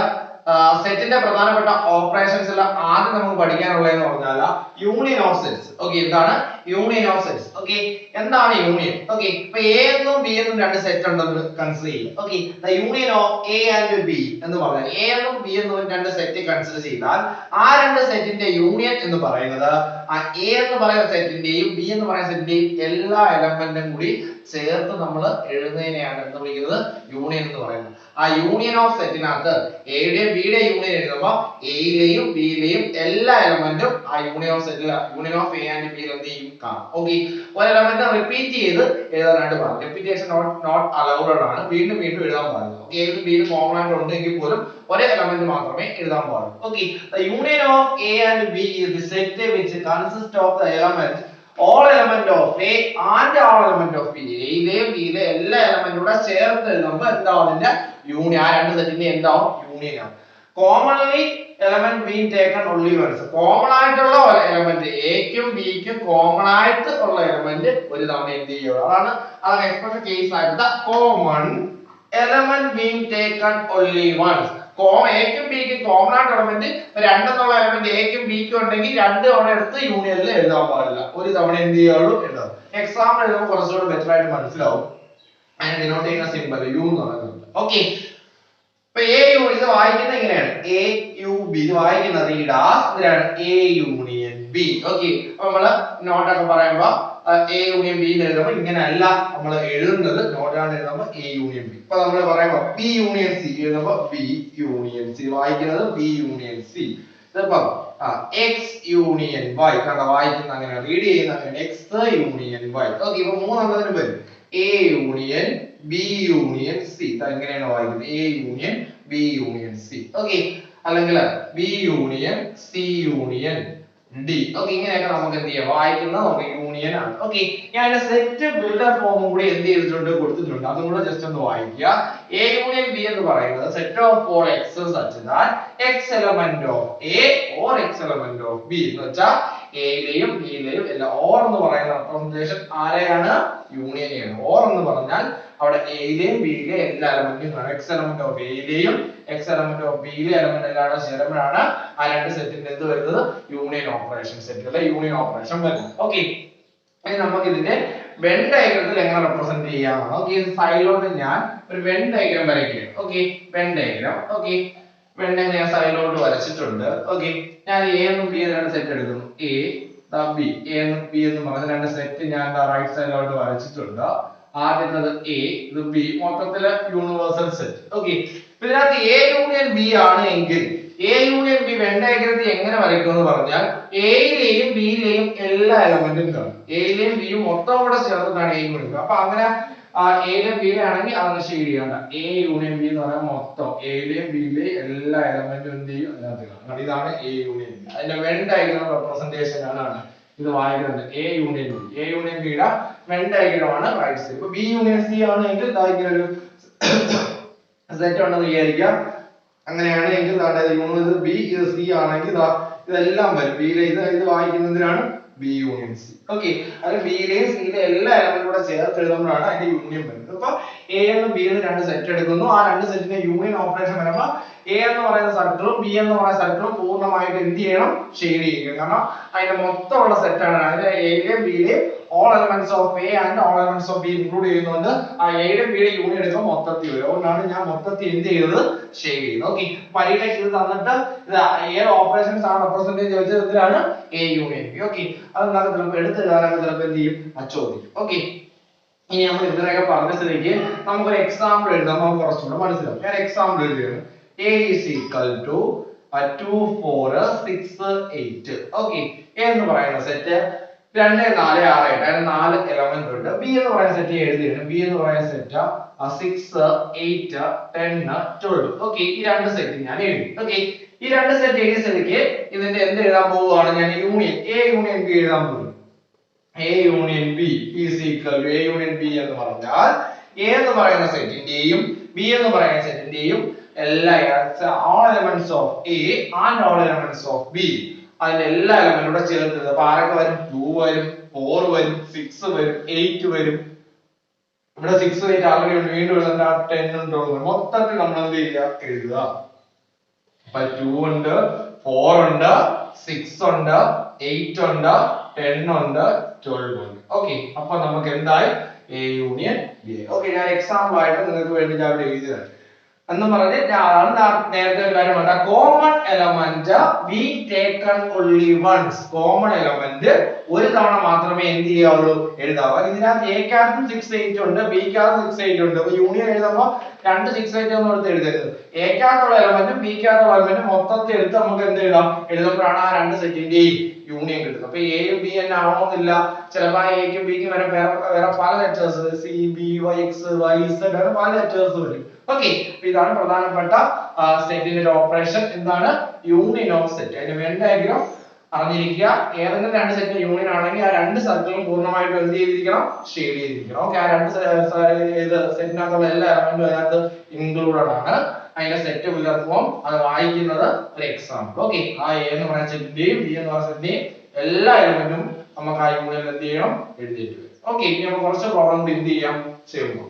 സെറ്റിന്റെ പ്രധാനപ്പെട്ട ഓപ്പറേഷൻസിൽ ആദ്യം നമുക്ക് പഠിക്കാനുള്ളതെന്ന് പറഞ്ഞാൽ യൂണിയൻ ഓഫ് സെറ്റ്സ്. ഓക്കെ, എന്താണ് യൂണിയൻ ഓഫ് സെറ്റ്സ്? ഓക്കെ, എന്താണ് യൂണിയൻ? ഓക്കെ, ഇപ്പൊ എ എന്നും ബി എന്നും രണ്ട് സെറ്റ് ഉണ്ടെന്ന് കൺസിഡർ ചെയ്യും. Okay, the union of A and B എന്ന് പറഞ്ഞാൽ എ എന്നും ബി എന്നും രണ്ട് സെറ്റ് കൺസിഡർ ചെയ്താൽ ആ രണ്ട് സെറ്റിന്റെ യൂണിയൻ എന്ന് പറയുന്നത് ആ എ എന്ന് പറയുന്ന സെറ്റിന്റെയും ബി എന്ന് പറയുന്ന സെറ്റിന്റെയും എല്ലാ എലമെന്റും കൂടി ചേർത്ത് നമ്മൾ എഴുതുന്നതിനെയാണ് എന്ത് വിളിക്കുന്നത്, യൂണിയൻ എന്ന് പറയുന്നത്. ആ യൂണിയൻ ഓഫ് സെറ്റിനകത്ത് എയുടെയും ബിയുടെയും യൂണിയൻ എഴുതുമ്പോൾ എയിലെയും ബിയിലെയും എല്ലാ എലമെന്റും ആ union of settle union of A and B എന്ത് ചെയ്യും കാണാം. ഓക്കെ, ഒരു എലമെന്റ് റിപ്പീറ്റ് ചെയ്ത് എഴുതാനായിട്ട് പറഞ്ഞു. റിപ്പീറ്റേഷൻ നോട്ട് അലൗഡ് ആണ്, വീണ്ടും വീണ്ടും എഴുതാൻ പാടില്ല. ഓക്കെ, എയും ബിയും കോമൺ ആയിട്ട് ഉണ്ടെങ്കിൽ പോലും ഒരേ എലമെന്റ് മാത്രമേ എഴുതാൻ പാടുള്ളൂ. Okay, the union of A and B is the set which consists of the element all element of A and all element of B. എയിലെയും ബിയിലെ എല്ലാ എലമെന്റും കൂടെ ചേർത്ത് എഴുതുമ്പോൾ എന്താവും അതിന്റെ യൂണിയൻ, ആ രണ്ട് സെറ്റിന്റെ എന്താവും യൂണിയൻ ആവും. Commonly element being taken only once. Common ആയിട്ടുള്ള ഒരു എലമെന്റ് എക്കും ബിക്കും കോമൺ ആയിട്ട് ഉള്ള എലമെന്റ് ഒരു തവണ എന്ത് ചെയ്യുക, അതാണ് എക്സ്പ്രഷൻ കേസ് ആയിട്ട് common element being taken only once. എക്കും ബിക്കും കോമൺ ആയിട്ട് എലമെന്റ് രണ്ടെന്നുള്ള എലമെന്റ് എക്കും ബിക്കും ഉണ്ടെങ്കിൽ രണ്ട് തവണ എടുത്ത് യൂണിയനിൽ എഴുതാൻ പാടില്ല, ഒരു തവണ എന്ത് ചെയ്യുള്ളൂ എഴുതാം. എക്സാമ്പിൾ എഴുതുമ്പോൾ കുറച്ചുകൂടി ബെറ്റർ ആയിട്ട് മനസ്സിലാവും. അതിനെ ഡിനോട്ട് ചെയ്യുന്ന സിമ്പൽ യു എന്ന് പറയുന്നത്. ഓക്കെ, ഇപ്പൊ എ യു ഇത് വായിക്കുന്നത് ഇങ്ങനെയാണ്, എ യു ബി ഇത് വായിക്കുന്നത് ഇതിലാണ് എ യൂണിയൻ ബി. ഓക്കെ, അപ്പൊ നമ്മള് നോട്ടൊക്കെ പറയുമ്പോ എ യൂണിയൻ ബി എഴുതുമ്പോ ഇങ്ങനെയല്ല നമ്മൾ എഴുതുന്നത്, നോട്ടാണ് എഴുതുമ്പോ എ യൂണിയൻ ബി. ഇപ്പൊ നമ്മൾ പറയുമ്പോ ബി യൂണിയൻ സി എഴുതുമ്പോ ബി യൂണിയൻ സി, വായിക്കുന്നത് ബി യൂണിയൻ സി. ഇതിപ്പോ എക്സ് യൂണിയൻ വൈ, കണ്ട വായിക്കുന്ന അങ്ങനെ റീഡ് ചെയ്യുന്ന അങ്ങനെ എക്സ് യൂണിയൻ വൈ. ഓക്കെ, ഇപ്പൊ മൂന്നെണ്ണത്തിന് വരും A union B union C. എങ്ങനെയാണ് വായിക്കുന്നത്, A union B union C. Okay, അല്ലെങ്കിൽ B union C union D. Okay, ഇങ്ങനെയൊക്കെ നമുക്ക് എന്ത് ചെയ്യാം, വായിക്കുന്നത് നമുക്ക് യൂണിയൻ ആണ്. ഓക്കെ, ഞാൻ സെറ്റ് ബിൽഡർ ഫോമും കൂടി എന്ത് ചെയ്തിട്ടുണ്ട്, കൊടുത്തിട്ടുണ്ട്, അതും കൂടെ ജസ്റ്റ് ഒന്ന് വായിക്കുക. എ യൂണിയൻ ബി എന്ന് പറയുന്നത് set of for X such that X element of A or X element of B എന്ന് വെച്ചാൽ എയിലെയും ബിയിലെയും എല്ലാ ഓർ എന്ന് പറയുന്ന റെപ്രസെന്റേഷൻ ആരെയാണ്, യൂണിയനെയാണ്. ഓർ എന്ന് പറഞ്ഞാൽ അവിടെ എയിലെയും ബിയിലെയും എല്ലാ എലമെന്റും കാണും. എക്സ് എലമെന്റ് ഓഫ് എയിലെയും എക്സ് എലമെന്റ് ഓഫ് ബിയിലെ എലമെന്റ് എല്ലാം ചേരുമ്പോഴാണ് ആ രണ്ട് സെറ്റിന്റെ എന്ത് വരുന്നത്, യൂണിയൻ ഓപ്പറേഷൻ, സെറ്റിലെ യൂണിയൻ ഓപ്പറേഷൻ വരുന്നത്. ഓക്കെ, ഇനി നമുക്ക് ഇതിന്റെ വെൻ ഡയഗ്രത്തിൽ എങ്ങനെ റെപ്രസെന്റ് ചെയ്യാമെന്ന്. ഓക്കെ, സൈഡിലോട്ട് ഞാൻ ഒരു വെൻ ഡയഗ്രം വരയ്ക്കുകയാണ്. Okay, Venn diagram. Okay, Venn diagram ഞാൻ സൈഡിലോട്ട് വരച്ചിട്ടുണ്ട്. ഓക്കെ, ഞാൻ എ എന്നും ബി എന്നും രണ്ട് സെറ്റ് എടുക്കുന്നു, എ ബി, എ എന്നും ബി എന്നും പറഞ്ഞ രണ്ട് സെറ്റ് ഞാൻ റൈറ്റ് സൈഡിലോട്ട് വരച്ചിട്ടുണ്ട്. ആദ്യത്തത് എ, ഇത് ബി, മൊത്തത്തില് യൂണിവേഴ്സൽ സെറ്റ്. ഓക്കെ, ഇതിനകത്ത് എ യൂണിയൻ ബി ആണ് എങ്കിൽ എ യൂണിയൻ ബി വെൻ ഡയഗ്രത്തിൽ എങ്ങനെ വരയ്ക്കും എന്ന് പറഞ്ഞാൽ എയിലെയും ബിയിലെയും എല്ലാ എലമെന്റും കാണും. എയിലെയും ബിയും മൊത്തം കൂടെ ചേർത്തിട്ടാണ് എ യൂണിയൻ. അപ്പൊ അങ്ങനെ എയിലെയും ബിയിലെ ആണെങ്കിൽ അതൊന്ന് ഷെയ്ഡ് ചെയ്യണ്ട. എ യൂണിയൻ ബി എന്ന് പറയുമ്പോൾ മൊത്തം എയിലെയും ബിയിലെയും എല്ലാ എലമെന്റും എന്ത് ചെയ്യും, അതിനകത്ത് കാണും. ഇതാണ് എ യൂണിയൻ ബി. അതിന്റെ വെൻ ഡയഗ്രം റെപ്രസെന്റേഷൻ ആണ് ഇത് വായിക്കുന്നത്. A union B, A union ബിയുടെ വെൻ ഡയഗ്രം ആണ് റൈറ്റ് സൈഡ്. ഇപ്പൊ ബി യൂണിയൻ സി ആണെങ്കിൽ ഇങ്ങനെ ഒരു സെറ്റ് ഉണ്ടെന്ന് വിചാരിക്കാം. അങ്ങനെയാണെങ്കിൽ യൂണിയൻ ബി ഇത് സി ആണെങ്കിൽ ഇതെല്ലാം വരും. ബിയിലെ ഇത് വായിക്കുന്നതിനാണ് ബി യൂണിയൻ സി. ഓക്കെ, അത് ബിയിലെയും സിയിലെ എല്ലാ എലമെന്റും കൂടെ ചേർത്ത് എഴുതുമ്പോഴാണ് അതിന്റെ യൂണിയൻ വരുന്നത്. അപ്പൊ എ എന്നും ബി എന്നും രണ്ട് സെറ്റ് എടുക്കുന്നു. ആ രണ്ട് സെറ്റിന്റെ യൂണിയൻ ഓപ്പറേഷൻ വരുമ്പോൾ എ എന്ന് പറയുന്ന സർക്കിളും ബി എന്ന് പറയുന്ന സർക്കിളും പൂർണ്ണമായിട്ട് എന്ത് ചെയ്യണം, ഷെയ്ഡ് ചെയ്യണം. കാരണം അതിന്റെ മൊത്തമുള്ള സെറ്റാണ്. അതിന്റെ എയിലെയും ബിയിലെയും all elements of A and all elements of B include ചെയ്യുന്നുണ്ട്. ആ എയുടെയും ബിയുടെയും യൂണിയൻ എടുക്കുമ്പോൾ മൊത്തത്തിൽ വരും. അതുകൊണ്ടാണ് ഞാൻ മൊത്തത്തിൽ എന്ത് ചെയ്തത്, ഷെയ്ഡ് ചെയ്തത്. ഓക്കെ, പരീക്ഷയ്ക്ക് ഇത് തന്നിട്ട് ഇത് ഏത് ഓപ്പറേഷൻസ് ആണ് റെപ്രസെന്റ് ചോദിച്ചത്, ഇതിലാണ് എ യൂണിയൻ ബി. ഓക്കെ, അത് നമുക്ക് ചിലപ്പോൾ എടുത്ത് എഴുതാനൊക്കെ ചിലപ്പോൾ എന്ത് ചെയ്യും, ചോദിക്കും. ഓക്കെ, ഇനി നമ്മൾ ഇതിനൊക്കെ പറഞ്ഞ സ്ഥിതിക്ക് നമുക്കൊരു എക്സാമ്പിൾ എഴുതാം, നമുക്ക് കുറച്ചുകൂടെ മനസ്സിലാവും. ഞാൻ എക്സാമ്പിൾ എഴുതുകയാണ്. A is equal to 2 4 6 8. Okay, A എന്ന് പറയുന്ന സെറ്റ് 2 4 6 8 അതിന് 4 എലമെന്റ് ഉണ്ട്. B എന്ന് പറയുന്ന സെറ്റ് എഴുതിയാണ്. B എന്ന് പറയുന്ന സെറ്റ് 6 8 10 12. ഓക്കെ, ഈ രണ്ട് സെറ്റ് ഞാൻ എഴുതി. ഓക്കെ, ഈ രണ്ട് സെറ്റ് എഴുതിയ സ്ഥിതിക്ക് ഇതിന്റെ എന്ത് എഴുതാൻ പോവുകയാണ്, ഞാൻ യൂണിയൻ A യൂണിയൻ B എഴുതാൻ പോകുന്നു. A union B is equal to A union B എന്ന് പറഞ്ഞാൽ A എന്ന് പറയുന്ന സെറ്റിന്റെയും B എന്ന് പറയുന്ന സെറ്റിന്റെയും എല്ലാ all elements of A and all elements of B അതിന്റെ എല്ലാ എലമെന്റും കൂടെ ചേർത്തത്. അപ്പൊ ആരൊക്കെ വരും? 2 വരും, 4 വരും, 6 വരും, 8 വരും. ഇവിടെ 6 8 ആൾറെഡി ഉണ്ട്, വീണ്ടും എഴുതണ്ട, 10 ഉണ്ട്. മൊത്തത്തിൽ നമ്മൾ എന്ത് ചെയ്യുക, എഴുതുക. അപ്പൊ 2 ഉണ്ട്, 4 ഉണ്ട്, 6 ഉണ്ട്, 8 ഉണ്ട്, 10 ഉണ്ട്, 12 ഉണ്ട്. ഓക്കെ, അപ്പൊ നമുക്ക് എന്തായി? A union B. ഓക്കെ, ഞാൻ എക്സാമ്പിൾ ആയിട്ട് നിങ്ങൾക്ക് വേണ്ടി ഞാൻ ഇവിടെ എഴുതിയതാണ് എന്ന് പറഞ്ഞ് നേരത്തെ ഒരു കാര്യം വേണ്ട. Common element be taken only once. Common element ഒരു തവണ മാത്രമേ എന്ത് ചെയ്യാവുള്ളൂ, എഴുതാവൂ. ഇതിനകത്ത് എക്കാർക്കും 6 8 ഉണ്ട്, ബിക്കാർക്കും 6 8 ഉണ്ട്. അപ്പൊ യൂണിയൻ എഴുതുമ്പോൾ രണ്ട് 6 8 ഒന്നും എടുത്ത് എഴുതരുത്. എക്കാർക്കുള്ള എലമെന്റും ബിക്കാർക്കുള്ള എലമെന്റും മൊത്തത്തിൽ എടുത്ത് നമുക്ക് എന്ത് എഴുതാം, എഴുതുമ്പോഴാണ് ആ രണ്ട് സെറ്റിന്റെയും യൂണിയൻ കിട്ടുന്നത്. അപ്പൊ എയും ബി തന്നെ ആവണമെന്നില്ല, ചിലപ്പോ എക്കും ബിക്കും വരെ വേറെ പല letters C B Y X Y Z അങ്ങനെ പല ലെറ്റേഴ്സ് വരും. ഓക്കെ, അപ്പൊ ഇതാണ് പ്രധാനപ്പെട്ട സെറ്റിന്റെ ഒരു ഓപ്പറേഷൻ. എന്താണ്? Union of set. അതിന്റെ വെൻ ഡയഗ്രാം അറിഞ്ഞിരിക്കുക. ഏതെങ്കിലും രണ്ട് സെറ്റ് യൂണിയൻ ആണെങ്കിൽ ആ രണ്ട് സർക്കിളും പൂർണ്ണമായിട്ടും എന്ത് ചെയ്തിരിക്കണം, ഷെയ്ഡ് ചെയ്തിരിക്കണം. ഓക്കെ, ആ രണ്ട് സെറ്റിനകത്തുള്ള എല്ലാ എലമെന്റും അതിനകത്ത് ഇൻക്ലൂഡഡ് ആണ്. അതിന്റെ സെറ്റ് പുലർത്തുമ്പോൾ അത് വായിക്കുന്നത് ഒരു എക്സാമ്പിൾ. ഓക്കെ, ആ എ എന്ന് പറയുന്ന സെറ്റിന്റെയും ബി എന്ന് പറയുന്ന സെറ്റിന്റെയും എല്ലാ എലമെന്റും നമുക്ക് ആ യൂണിയനിൽ എന്ത് ചെയ്യണം, എഴുതിയിട്ട് വരും. ഓക്കെ, ഇനി നമുക്ക് കുറച്ച് പ്രോബ്ലം എന്ത് ചെയ്യാം, ചെയ്യുമ്പോൾ.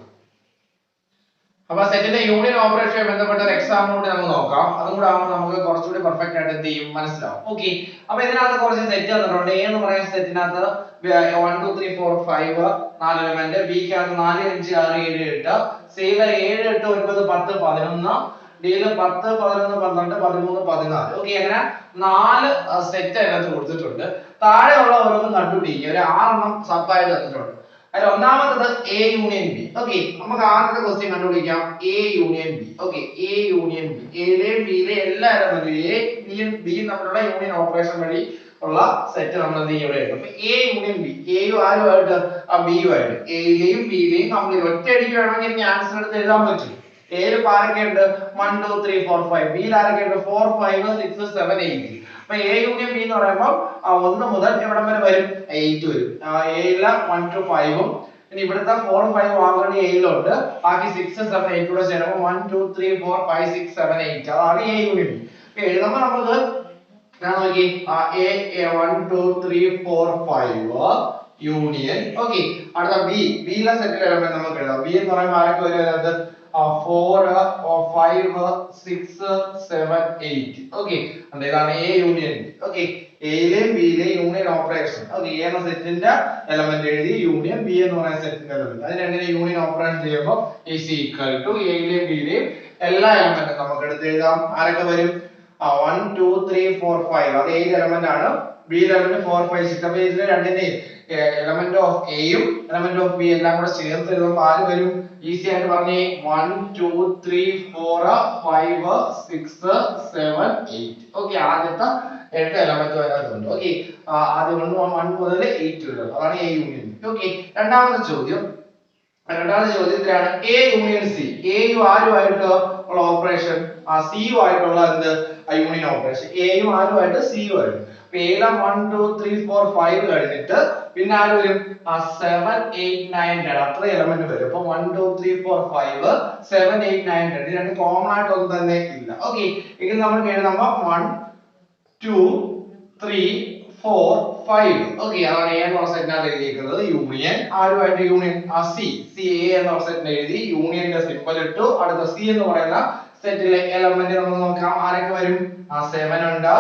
അപ്പൊ സെറ്റിന്റെ യൂണിയൻ ഓപ്പറേഷനുമായി ബന്ധപ്പെട്ട ഒരു എക്സാമ്പിൾ കൂടി നമുക്ക് നോക്കാം. അതും കൂടെ ആവുമ്പോൾ നമുക്ക് കുറച്ചുകൂടി പെർഫെക്റ്റ് ആയിട്ട് എന്ത് ചെയ്യും, മനസ്സിലാവും. ഓക്കെ, അപ്പൊ ഇതിനകത്ത് കുറച്ച് സെറ്റ് തന്നിട്ടുണ്ട്. എ എന്ന് പറയുന്ന സെറ്റിനകത്ത് 1 2 3 4 5 4 എലമെന്റ്, ബിക്കകത്ത് 4 5 6 7 8, സിയില് 7 8 9 10 11, ഡിയില് 10 11 12 13 14. ഓക്കെ, അങ്ങനെ 4 സെറ്റ് അതിനകത്ത് കൊടുത്തിട്ടുണ്ട്. താഴെയുള്ള ഓരോന്നും കണ്ടുപിടിക്കുക. ഒരു 6 എണ്ണം സബായിട്ട് തന്നിട്ടുണ്ട്. അതിൽ ഒന്നാമത്തത് എ യൂണിയൻ ബി. ഓക്കെ, നമുക്ക് ആദ്യത്തെ ക്വസ്റ്റ്യൻ കണ്ടുപിടിക്കാം. A union B. Okay, A union B. എയിലെയും ബിയിലെയും എല്ലാ എലമെന്റും എ ബിയും ബിയും തമ്മിലുള്ള യൂണിയൻ ഓപ്പറേഷൻ വഴി ഉള്ള സെറ്റ് നമ്മൾ എന്ത് ചെയ്യും, ഇവിടെ എഴുതും. അപ്പൊ എ യൂണിയൻ ബി, എയും ആരുമായിട്ട്, ബിയുമായിട്ട്. എയിലെയും ബിയിലെയും നമ്മൾ ഒറ്റയടിക്ക് വേണമെങ്കിൽ എനിക്ക് ആൻസർ എടുത്ത് എഴുതാൻ പറ്റും. എയിൽ ആരൊക്കെ ഉണ്ട്? 1 2 3 4 5. ബിയിൽ ആരൊക്കെ ഉണ്ട്? 4 5 6 7 8. അപ്പൊ എ യൂണിയൻ ബി എന്ന് പറയുമ്പോൾ 1 മുതൽ എവിടം വരെ വരും? 8 വരും. എയിലെ 1 to 5 ഉം ഇനി ഇവിടുത്തെ 4 5 ഓൾറെഡി എയിലുണ്ട്. ബാക്കി 6 7 8 കൂടെ ചേരുമ്പോൾ 1 2 3 4 5 6 7 8. അതാണ് എ യൂണിയൻ ബി. അപ്പൊ എഴുതുമ്പോൾ നമുക്ക് നോക്കി എ 1 2 3 4 5 യൂണിയൻ. ഓക്കെ, അടുത്ത ബി. ബിയിലെ സെറ്റിൽ എലമെന്റ് നമുക്ക് എഴുതാം. ബി എന്ന് പറയുമ്പോൾ ആരൊക്കെ വരും? 4 5 6 7 8. ഓക്കെ, ഇതാണ് എ യൂണിയൻ ബി. ഓക്കെ, എയിലെയും ബിയിലെയും യൂണിയൻ ഓപ്പറേഷൻ. ഓക്കെ, എ എന്ന സെറ്റിന്റെ എലമെന്റ് എഴുതി, യൂണിയൻ ബി എന്ന് പറയുന്ന സെറ്റിന്റെ എലമെന്റ്. അത് രണ്ടിനെ യൂണിയൻ ഓപ്പറേഷൻ ചെയ്യുമ്പോൾ ഈസ് ഈക്വൽ ടു എയിലെയും ബിയിലെയും എല്ലാ എലമെന്റും നമുക്ക് എടുത്ത് എഴുതാം. ആരൊക്കെ വരും? 1 2 3 4 5. അത് എയിൽ എലമെന്റ് ആണ്, ബി എലമെന്റ് 4 5 6. അപ്പൊ ഇതിലെ രണ്ടിനെയും എലമെന്റ് ഓഫ് എയും എലമെന്റ് ഓഫ് ബി എല്ലാം കൂടെ ചേർത്ത് എഴുതുമ്പോൾ ആര് വരും? ഈസി ആയിട്ട് പറഞ്ഞേ, 1 2 3 4 5 6 7 8. ഓക്കെ, ആദ്യത്തെ 8 എലമെന്റ് വരാറുണ്ട്. ഓക്കെ, ആദ്യം 1 മുതൽ 8 വരെ. അതാണ് എ യൂണിയൻ. ഓക്കെ, രണ്ടാമത്തെ ചോദ്യത്തിലാണ് എ യൂണിയൻ സി. എയും ആരുമായിട്ട് ഉള്ള ഓപ്പറേഷൻ, സിയും ആയിട്ടുള്ള എന്ത് യൂണിയൻ ഓപ്പറേഷൻ. എയും ആരുമായിട്ട് സിയും ആയിട്ട്. അപ്പൊ എയിലെ 1 2 3 4 5 കഴിഞ്ഞിട്ട് പിന്നെ ആര് വരും? 7 8 9 10. അത്ര എലമെന്റ് വരും. അപ്പൊ 1 2 3 4 5 7 8 9 10. ഇത് രണ്ട് കോമൺ ആയിട്ട് ഒന്നും തന്നെ ഇല്ല. ഓക്കെ, എങ്കിൽ നമ്മൾ എഴുതുമ്പോൾ 1 2 3 4 5. ഓക്കെ, അതാണ് എ എന്ന സെറ്റിനകത്ത് എഴുതിയിരിക്കുന്നത്. യൂണിയൻ ആരുമായിട്ട് യൂണിയൻ? സി. സി എ എന്ന സെറ്റിന് എഴുതി, യൂണിയന്റെ സിമ്പൽ ഇട്ടു. അടുത്ത സി എന്ന് പറയുന്ന സെറ്റിലെ എലമെന്റ് നമ്മൾ നോക്കാം. ആരൊക്കെ വരും? 7 ഉണ്ട്,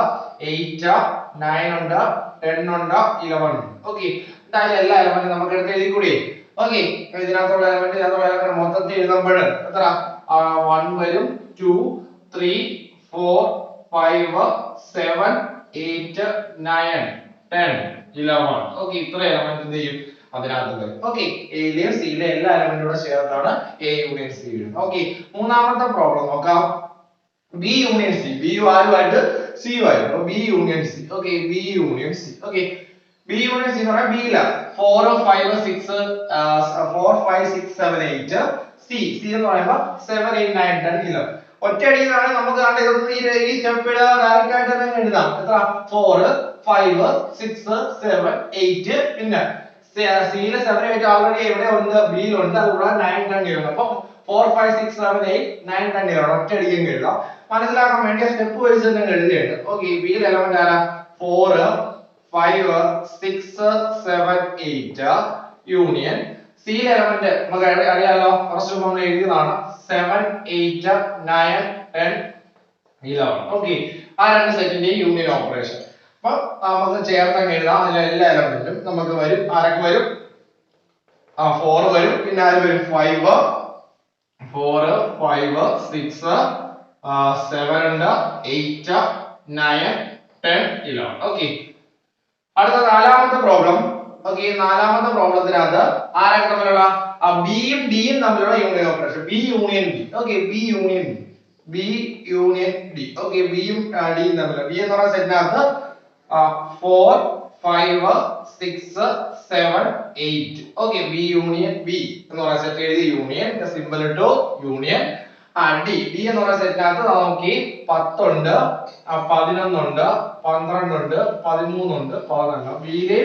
8 9 ഉണ്ട്, 10 ഉണ്ട്, 11 ഉണ്ട്. ഓക്കെ, എന്തായാലും എല്ലാ എലമെന്റും നമുക്ക് എടുത്ത് എഴുതി കൂടി. ഓക്കെ, ഇതിനകത്തുള്ള എലമെന്റ് മൊത്തത്തിൽ എഴുതുമ്പോൾ എത്ര? 1 വരും, 2 3 4 5 7 8 9 10 11. ഓക്കെ, ഇത്ര എലമെന്റ് എന്ത് ചെയ്യും? അതിനകത്ത് വരും. ഓക്കെ, എയിലെയും സിയിലെയും എല്ലാ എലമെന്റും ചേർത്താണ് എ യൂണിയൻ സി എഴുതുന്നത്. ഓക്കെ, മൂന്നാമത്തെ പ്രോബ്ലം നോക്കാം. ബി യൂണിയൻ സി, ബി ആരുമായിട്ട് സിയുമായിട്ട്. അപ്പൊ B union C. Okay, B union C. Okay, B union C എന്ന് പറഞ്ഞാൽ ബിയില 4 5 6 4 5 6 7 8 സി, സി എന്ന് പറയുമ്പോൾ 7 8 9 10 11. ഒറ്റയടിയാണ് നമുക്ക് കണ്ട ഈ സ്റ്റെപ്പ് ഡയറക്റ്റ് ആയിട്ട് തന്നെ എഴുതാം. എത്ര 4 5 6 7 8 പിന്നെ സിയിലെ 7 8 ഓൾറെഡി എവിടെ ഉണ്ട്, ബിയിൽ ഉണ്ട്. അതുകൂടാതെ 9 10 എഴുതണം. അപ്പൊ 4 5 6 7 8 9 10 എഴുതണം. ഒറ്റയടിക്കും എഴുതാം. മനസ്സിലാക്കാൻ വേണ്ടി സ്റ്റെപ്പ് വൈസ് തന്നെ എഴുതിയിട്ടുണ്ട്. ഓക്കെ, ബിയിൽ എലമെന്റ് ആരാ 4 5 6 7 8 യൂണിയൻ. സിയിലെ എലമെന്റ് നമുക്ക് അറിയാലോ, ഫസ്റ്റ് നമ്മൾ എഴുതിയതാണ് 7 8 9 10 11. ഓക്കെ, ആ രണ്ട് സെറ്റിന്റെ യൂണിയൻ ഓപ്പറേഷൻ. അപ്പൊ നമുക്ക് ചേർത്ത് എഴുതാം. അതിലെ എല്ലാ എലമെന്റും നമുക്ക് വരും. ആരൊക്കെ വരും? 4 വരും. പിന്നെ ആര് വരും? 5 4 5 6 7 ഉണ്ട്, 8 9 10 11. ഓക്കെ, അടുത്ത നാലാമത്തെ പ്രോബ്ലം. ഓക്കെ, നാലാമത്തെ പ്രോബ്ലത്തിനകത്ത് ആരൊക്കെ തമ്മിലുള്ള ബിയും ഡിയും തമ്മിലുള്ള union operation. B union D. Okay, B union D, B union D. Okay, ബിയും ഡിയും തമ്മിലുള്ള ബി എന്ന് പറയുന്ന സെറ്റിനകത്ത് 4 5 6 7 8. ഓക്കെ, ബി യൂണിയൻ ബി എന്ന് പറയുന്ന സെറ്റ് എഴുതി യൂണിയൻ സിമ്പിൾ ഇട്ടു യൂണിയൻ. ഡി, ഡി എന്ന് പറയുന്ന സെറ്റിനകത്ത് നമുക്ക് 10 ഉണ്ട്, 11 ഉണ്ട്, 12 ഉണ്ട്, 13 ഉണ്ട്, 14. ബിയിലെ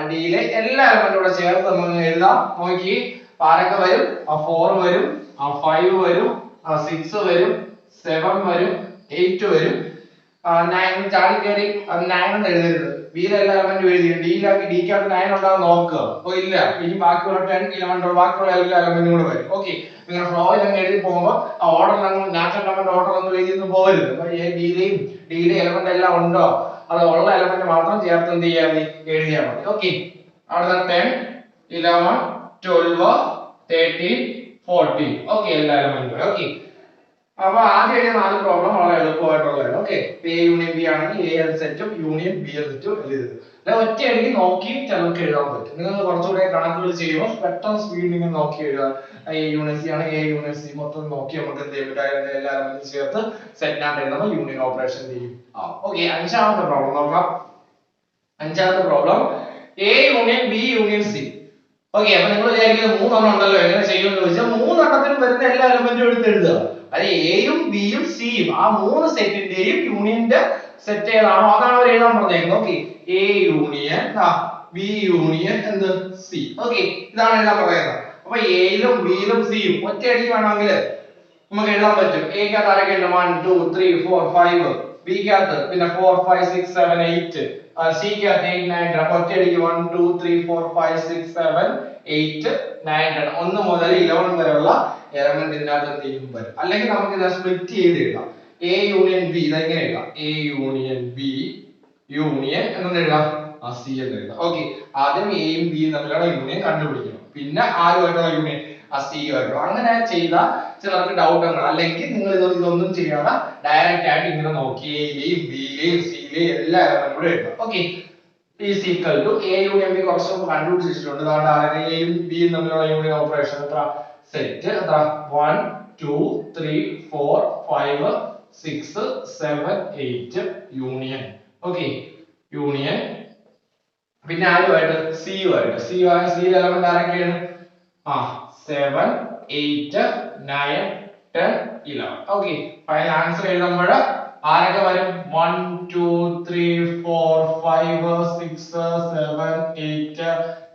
ഡിയിലെ എല്ലാ എലമെന്റും കൂടെ ചേർത്ത് നമുക്ക് എഴുതാം. നോക്കി ആരൊക്കെ വരും? 4 വരും, 5 വരും, 6 വരും, 7 വരും, 8 വരും, 9 ചാടി കയറി 9 എന്ന് എഴുതരുത്. ബിയിലെ എല്ലാ എലമെന്റും എഴുതി. ഡിക്കകത്ത് 9 ഉണ്ടാവും നോക്കുക. അപ്പൊ ഇല്ല, ഇനി ബാക്കിയുള്ള 10 11 ബാക്കിയുള്ള എല്ലാ എലമെന്റും കൂടെ വരും. ഓക്കെ, നിങ്ങൾ ഫ്ലോയിൽ അങ്ങ് എഴുതി പോകുമ്പോൾ ആ ഓർഡറിലൊന്നും നാച്ചുറൽ എലമെന്റ് ഓർഡർ ഒന്നും എഴുതിയൊന്നും പോകരുത്. അപ്പൊ ബിയിലെയും ഡിയിലെ എലമെന്റ് എല്ലാം ഉണ്ടോ, അത് ഉള്ള എലമെന്റ് മാത്രം ചേർത്ത് എന്ത് ചെയ്യാൻ എഴുതിയാൽ മതി. ഓക്കെ, അവിടെ 10 11 12 13 14. ഓക്കെ, എല്ലാ എലമെന്റും. ഓക്കെ, അപ്പൊ ആദ്യം എഴുതിയ 4 പ്രോബ്ലം വളരെ എളുപ്പമായിട്ടുള്ളതാണ്. ഓക്കെ, എ യൂണിയൻ ബി ആണെങ്കിൽ എ എന്ന സെറ്റും യൂണിയൻ ബി എന്ന സെറ്റും എഴുതുന്നത്. അല്ല ഒറ്റയടിക്ക് നോക്കി ചിലർക്ക് എഴുതാൻ പറ്റും. നിങ്ങൾ കുറച്ചുകൂടെ കണക്കുകൾ ചെയ്യുമ്പോൾ പെട്ടെന്ന് സ്പീഡിൽ നിങ്ങൾ നോക്കി എഴുതാം. എ യൂണിയൻ സി ആണ്, എ യൂണിയൻ സി മൊത്തം നോക്കി നമുക്ക് എന്ത് ചെയ്യാൻ പറ്റും, എല്ലാ എലമെന്റും ചേർത്ത് സെറ്റിനകത്ത് എഴുതുമ്പോൾ യൂണിയൻ ഓപ്പറേഷൻ ചെയ്യും. ഓക്കെ, അഞ്ചാമത്തെ പ്രോബ്ലം നോക്കാം. അഞ്ചാമത്തെ problem A union B union C. Okay, അപ്പൊ നിങ്ങൾ വിചാരിക്കുന്നത് 3 എണ്ണം ഉണ്ടല്ലോ, എങ്ങനെ ചെയ്യുമെന്ന് ചോദിച്ചാൽ 3 എണ്ണത്തിനും വരുന്ന എല്ലാ എലമെന്റും എടുത്ത് എഴുതുക. അത് എയും ബിയും സിയും ആ 3 സെറ്റിന്റെയും യൂണിയന്റെ സെറ്റ് ഏതാണോ അതാണ് അവർ എഴുതാൻ പറഞ്ഞേക്കുന്നത്. Okay, A union B union എന്ത് സി. ഓക്കെ, ഇതാണ് എഴുതാൻ പറയുന്നത്. അപ്പൊ എയിലും ബിയിലും സിയും ഒറ്റയടിക്ക് വേണമെങ്കിൽ നമുക്ക് എഴുതാൻ പറ്റും. എക്കകത്ത് ആരൊക്കെ ഉണ്ട്? 1 2 3 4 5. ബിക്കകത്ത് പിന്നെ 4 5 6 7 8. സിക്കകത്ത് 8 9 10. അപ്പൊ ഒറ്റയടിക്ക് 1 2 3 4 5 6 7 8 9 10 1 മുതൽ 11 വരെയുള്ള എലമെന്റ് ഇതിനകത്ത് എന്ത് ചെയ്യും വരും. അല്ലെങ്കിൽ നമുക്ക് ഇത് സ്പ്ലിറ്റ് ചെയ്ത് എഴുതാം. എ യൂണിയൻ ബി ഇതെങ്ങനെ എഴുതാം? എ യൂണിയൻ ബി യൂണിയൻ എന്ന് എഴുതാം, സി എന്ന് എഴുതാം. ഓക്കെ, ആദ്യം എയും ബിയും തമ്മിലുള്ള യൂണിയൻ കണ്ടുപിടിക്കണം. പിന്നെ ആരുമായിട്ടുള്ള യൂണിയൻ? സിയുമായിട്ടുള്ള. അങ്ങനെ ചെയ്താൽ ചിലർക്ക് ഡൗട്ട് ഉണ്ട്. അല്ലെങ്കിൽ നിങ്ങൾ ഇതൊന്നും ചെയ്യാതെ ഡയറക്റ്റ് ആയിട്ട് ഇങ്ങനെ നോക്കി എയിലെയും ബിയിലെയും സിയിലെയും എല്ലാ എലമെന്റും കൂടെ എഴുതാം. Okay, is equal to A union B കുറച്ച് മുമ്പ് കണ്ടുപിടിച്ചിട്ടുണ്ട്. അതുകൊണ്ട് എയും ബിയും തമ്മിലുള്ള യൂണിയൻ ഓപ്പറേഷൻ എത്ര? സെറ്റ് എത്ര? 1 2 3 4 5 6 7 8 യൂണിയൻ. ഓക്കെ, യൂണിയൻ പിന്നെ ആരുമായിട്ട്? സിയുമായിട്ട്. സിയിലെ എലമെന്റ് ആരൊക്കെയാണ്? 7 8 9 10 11. ഓക്കെ, ഫൈനൽ ആൻസർ എഴുതുമ്പോൾ ആരൊക്കെ വരും? 1 2 3 4 5 6 7 8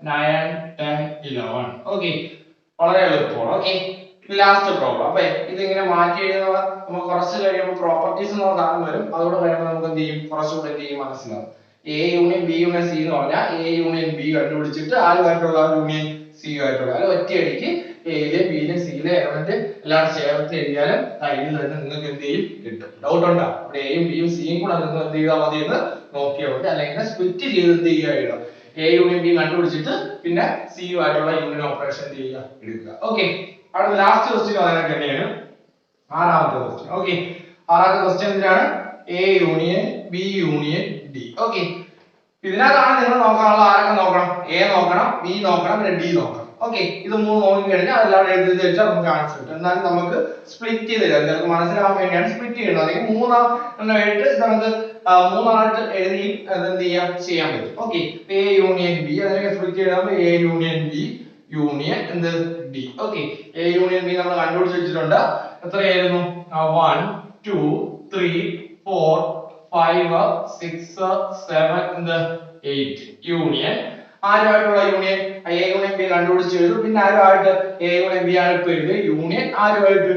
9 10 11. ഓക്കെ, വളരെ എളുപ്പമാണ്. Okay, last problem. അപ്പൊ ഇതിങ്ങനെ മാറ്റി എഴുതുന്നത് നമുക്ക് കുറച്ച് കഴിയുമ്പോൾ പ്രോപ്പർട്ടീസ് എന്ന് പറഞ്ഞാൽ വരും. അതോടെ കഴിയുമ്പോൾ നമുക്ക് എന്ത് ചെയ്യും, കുറച്ചുകൂടെ എന്ത് ചെയ്യും മനസ്സിലാവും. A union B union C എന്ന് പറഞ്ഞാൽ എ യൂണിയൻ ബി കണ്ടുപിടിച്ചിട്ട് ആരുമായിട്ടുള്ള യൂണിയൻ സി ആയിട്ടുള്ള അല്ല ഒറ്റയടിക്ക് എയിലെ ബിയിലെ സിയിലെ എലമെന്റ് എല്ലാം ചേർത്ത് എഴുതിയാലും ഇതിൽ തന്നെ നിങ്ങൾക്ക് എന്ത് ചെയ്യും കിട്ടും. ഡൗട്ട് ഉണ്ടോ? ഇവിടെ എയും ബിയും സിയും കൂടെ നിങ്ങൾ എന്ത് ചെയ്താൽ മതി എന്ന് നോക്കിയാൽ മതി. അല്ലെങ്കിൽ സ്പ്ലിറ്റ് ചെയ്ത് എന്ത് ചെയ്യുക എഴുതാം. എ യൂണിയൻ ബി കണ്ടുപിടിച്ചിട്ട് പിന്നെ സിയു ആയിട്ടുള്ള യൂണിയൻ ഓപ്പറേഷൻ ചെയ്യുക എടുക്കുക. ഓക്കെ, അവിടെ ലാസ്റ്റ് ക്വസ്റ്റ്യൻ അതിനൊക്കെ തന്നെയാണ്. ആറാമത്തെ ക്വസ്റ്റ്യൻ. ഓക്കെ, ആറാമത്തെ ക്വസ്റ്റ്യൻ എന്താണ്? A union B union D. Okay, ഇതിനകത്താണ് നിങ്ങൾ നോക്കാനുള്ള ആരൊക്കെ നോക്കണം, എ നോക്കണം, ബി നോക്കണം, പിന്നെ ഡി നോക്കണം. ഓക്കെ, ഇത് മൂന്ന് നോക്കി കഴിഞ്ഞാൽ അതെല്ലാം എഴുതി വെച്ചാൽ നമുക്ക് ആൻസർ കിട്ടും. എന്നാലും നമുക്ക് സ്പ്ലിറ്റ് ചെയ്ത് തരാം, നിങ്ങൾക്ക് മനസ്സിലാവാൻ വേണ്ടിയാണ് സ്പ്ലിറ്റ് ചെയ്യുന്നത്. അല്ലെങ്കിൽ മൂന്നെണ്ണമായിട്ട് നമുക്ക് മൂന്നായിട്ട് എഴുതി എന്ത് ചെയ്യാൻ പറ്റും. ഓക്കെ, എ യൂണിയൻ ബി, അതിനൊക്കെ സ്പ്ലിറ്റ് ചെയ്താൽ എ യൂണിയൻ ബി യൂണിയൻ എന്ത് D. Okay, A union B നമ്മൾ കണ്ടുപിടിച്ച് വെച്ചിട്ടുണ്ട്. എത്രയായിരുന്നു? 1 2 3 4 5 6 7 എന്ത് 8 യൂണിയൻ. ആരുമായിട്ടുള്ള യൂണിയൻ? എ യൂണിയൻ ബി കണ്ടുപിടിച്ച് എഴുതും. പിന്നെ ആരുമായിട്ട്? എ യൂണിയൻ ബി ആണ് ഇപ്പൊ എഴുതി. യൂണിയൻ ആരുമായിട്ട്?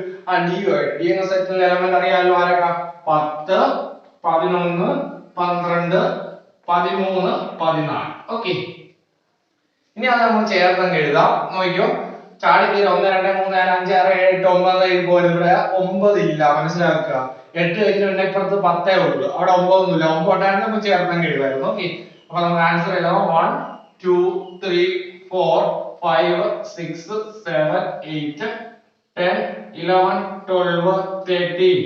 ഡി ആയിട്ട്. ഡി എന്ന സെറ്റിലെ എലമെന്റ് അറിയാമല്ലോ, ആരൊക്കെ? 10 11 12 13 14. ഓക്കെ, ഇനി അത് നമ്മൾ ചേർത്തങ്ങ് എഴുതാം. നോക്കിയോ, ചാടി തീരെ 1 2 3 4 5 6 7 8 9 പോലെ ഇവിടെ 9 ഇല്ല, മനസ്സിലാക്കുക. 8 കഴിഞ്ഞ പിന്നെ ഇപ്പുറത്ത് 10 ഉള്ളൂ, അവിടെ 9 ഒന്നുമില്ല. 9 ഉണ്ടായിരുന്നു, നമുക്ക് ചേർത്തങ്ങ് എഴുതായിരുന്നു. ഓക്കെ, അപ്പൊ നമുക്ക് ആൻസർ എഴുതാം 1 2 3 4 5 6 7 8 10 11 12 13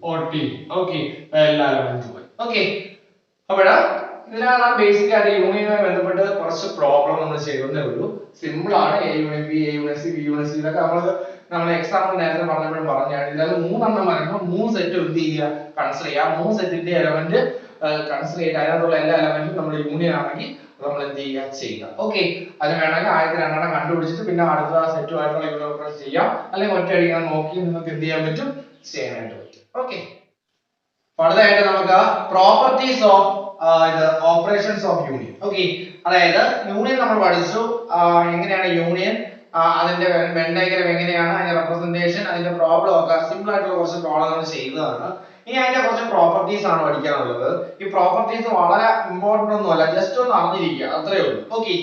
14. ഓക്കെ, എല്ലാവരും പോയി. ഓക്കെ, അപ്പോഴാ ഇതിനാണ് ബേസിക് ആയിട്ട് യൂണിയനുമായി ബന്ധപ്പെട്ട് കുറച്ച് പ്രോബ്ലം നമ്മൾ ചെയ്യുന്നേ ഉള്ളൂ. സിമ്പിൾ ആണ്. A union B, A union C, B union C, ഇതൊക്കെ നമ്മൾ എക്സാമ്പിൾ നേരത്തെ പറഞ്ഞപ്പോഴും പറഞ്ഞാണ്. ഇതിൽ 3 എണ്ണം വരുമ്പോൾ 3 സെറ്റ് എന്ത് ചെയ്യുക, കൺസിഡർ ചെയ്യുക. 3 സെറ്റിന്റെ എലമെന്റ് കൺസിഡർ ചെയ്യുക. അതിനകത്തുള്ള എല്ലാ എലമെന്റും നമ്മൾ യൂണിയൻ ആണെങ്കിൽ നമ്മൾ എന്ത് ചെയ്യുക. ഓക്കെ, അതിന് വേണമെങ്കിൽ ആദ്യത്തെ 2 എണ്ണം കണ്ടുപിടിച്ചിട്ട് പിന്നെ അടുത്ത സെറ്റുമായിട്ടുള്ള യൂണിയൻ ഓപ്പറേഷൻ ചെയ്യാം. അല്ലെങ്കിൽ ഒറ്റയടിക്കാൻ നോക്കി നിങ്ങൾക്ക് എന്ത് ചെയ്യാൻ പറ്റും, ചെയ്യാനായിട്ട് പറ്റും. ഓക്കെ, അടുത്തതായിട്ട് നമുക്ക് properties of operations of union. Okay, അതായത് യൂണിയൻ നമ്മൾ പഠിച്ചു. എങ്ങനെയാണ് യൂണിയൻ, അതിന്റെ വെൻ ഡയഗ്രം എങ്ങനെയാണ്, അതിന്റെ റെപ്രസെന്റേഷൻ, അതിന്റെ പ്രോബ്ലം ഒക്കെ സിമ്പിൾ ആയിട്ടുള്ള കുറച്ച് പ്രോബ്ലം നമ്മൾ ചെയ്തതാണ്. ഇനി അതിന്റെ കുറച്ച് പ്രോപ്പർട്ടീസ് ആണ് പഠിക്കാനുള്ളത്. ഈ പ്രോപ്പർട്ടീസ് വളരെ ഇമ്പോർട്ടന്റ് ഒന്നുമല്ല, ജസ്റ്റ് ഒന്ന് അറിഞ്ഞിരിക്കുക, അത്രേ ഉള്ളൂ. ഓക്കെ,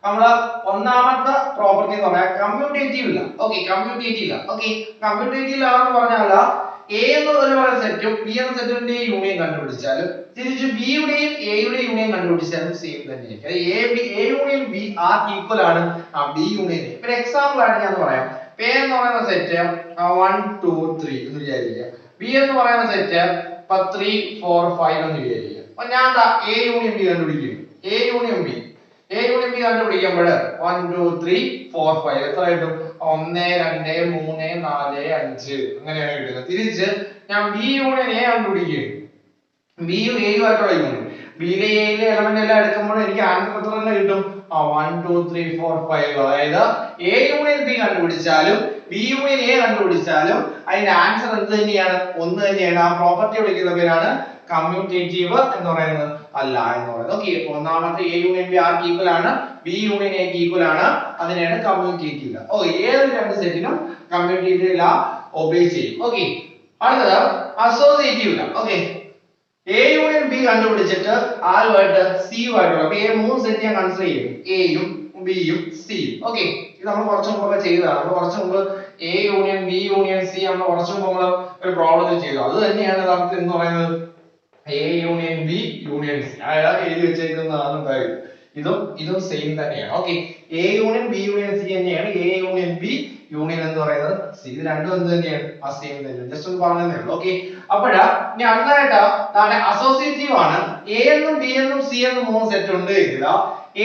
നമ്മള് ഒന്നാമത്തെ പ്രോപ്പർട്ടി എന്ന് പറഞ്ഞാൽ കമ്മ്യൂട്ടേറ്റീവ് ഇല്ല. ഓക്കെ, കമ്മ്യൂട്ടേറ്റീവ് ഇല്ല. ഓക്കെ, കമ്മ്യൂട്ടേറ്റീവ് ഇല്ല എന്ന് പറഞ്ഞാൽ എ എന്ന് പറയുന്ന സെറ്റും ബി എന്ന സെറ്റിന്റെ യൂണിയൻ കണ്ടുപിടിച്ചാലും തിരിച്ച് ബി യുടെയും എ യുടെയും യൂണിയൻ കണ്ടുപിടിച്ചാലും സെയിം തന്നെയായിരിക്കും. A union B are equal ആണ് ബി യൂണിയൻ എ. ഒരു എക്സാമ്പിൾ ആയിട്ട് ഞാൻ പറയാം. എ എന്ന് പറയുന്ന സെറ്റ് 1 2 3 എന്ന് വിചാരിക്കുക. ബി എന്ന് പറയുന്ന സെറ്റ് 3 4 5 എന്ന് വിചാരിക്കുക. അപ്പൊ ഞാൻ എ യൂണിയൻ ബി കണ്ടുപിടിക്കും. എ യൂണിയൻ ബി കണ്ടുപിടിക്കുമ്പോൾ 1 2 3 4 5 എത്ര കിട്ടും? 1 2 3 4 5 അങ്ങനെയാണ് കിട്ടുന്നത്. തിരിച്ച് ഞാൻ ബി യൂണിയൻ എ കണ്ടുപിടിക്കും. ബി യു എ യു ആയിട്ടുള്ള യൂണിയൻ, ബിയിലെ എയിലെ എലമെന്റ് എല്ലാം എടുക്കുമ്പോൾ എനിക്ക് ആൻസർ എത്ര തന്നെ കിട്ടും? 1 2 3 4 5. അതായത് എ യൂണിയൻ ബി കണ്ടുപിടിച്ചാലും ബി യൂണിയൻ എ കണ്ടുപിടിച്ചാലും അതിന്റെ ആൻസർ എന്ത് തന്നെയാണ്? ഒന്ന് തന്നെയാണ്. ആ പ്രോപ്പർട്ടി വിളിക്കുന്ന പേരാണ് കമ്മ്യൂട്ടേറ്റീവ് എന്ന് പറയുന്നത്, അല്ല എന്ന് പറയുന്നത്. ഓക്കെ, ഒന്നാമത്തെ എ യൂണിയൻ ബി ആർക്ക് ഈക്വൽ ആണ്, ബി യൂണിയൻ എക്ക് ഈക്വൽ ആണ്, അതിനെയാണ് കമ്മ്യൂട്ടേറ്റീവ്. ഓ, ഏത് രണ്ട് സെറ്റിനും കമ്മ്യൂട്ടേറ്റീവ് ലാ ഒബേ ചെയ്യും. ഓക്കെ, അടുത്തത് associative law. Okay, A union B കണ്ടുപിടിച്ചിട്ട് ആരുമായിട്ട്? സി യുമായിട്ടുള്ള. അപ്പൊ എ 3 സെറ്റ് ഞാൻ കൺസിഡർ ചെയ്യും, എയും ബിയും സിയും. ഓക്കെ, ഇത് നമ്മൾ കുറച്ച് മുമ്പൊക്കെ ചെയ്തതാണ്. നമ്മൾ കുറച്ച് മുമ്പ് A union B union C നമ്മൾ കുറച്ച് മുമ്പ് നമ്മൾ ഒരു പ്രോബ്ലത്തിൽ ചെയ്തു. അത് തന്നെയാണ് നമുക്ക് എന്ന് പറയുന്നത് A union B union C. അയാൾ എഴുതി വെച്ചേക്കുന്നതാണ് കാര്യം. ഇതും സെയിം തന്നെയാണ്. Okay, A union B union C തന്നെയാണ് എ യൂണിയൻ ബി യൂണിയൻ എന്ന് പറയുന്നത് സി. ഇത് രണ്ടും എന്ത് തന്നെയാണ്? ആ സെയിം തന്നെയാണ്. ജസ്റ്റ് ഒന്ന് പറഞ്ഞതേ ഉള്ളൂ. ഓക്കെ, അപ്പോഴാ ഇനി അടുത്തതായിട്ട് അസോസിയേറ്റീവ് ആണ്. എ എന്നും ബി എന്നും സി എന്നും 3 സെറ്റ് ഉണ്ട് എങ്കിൽ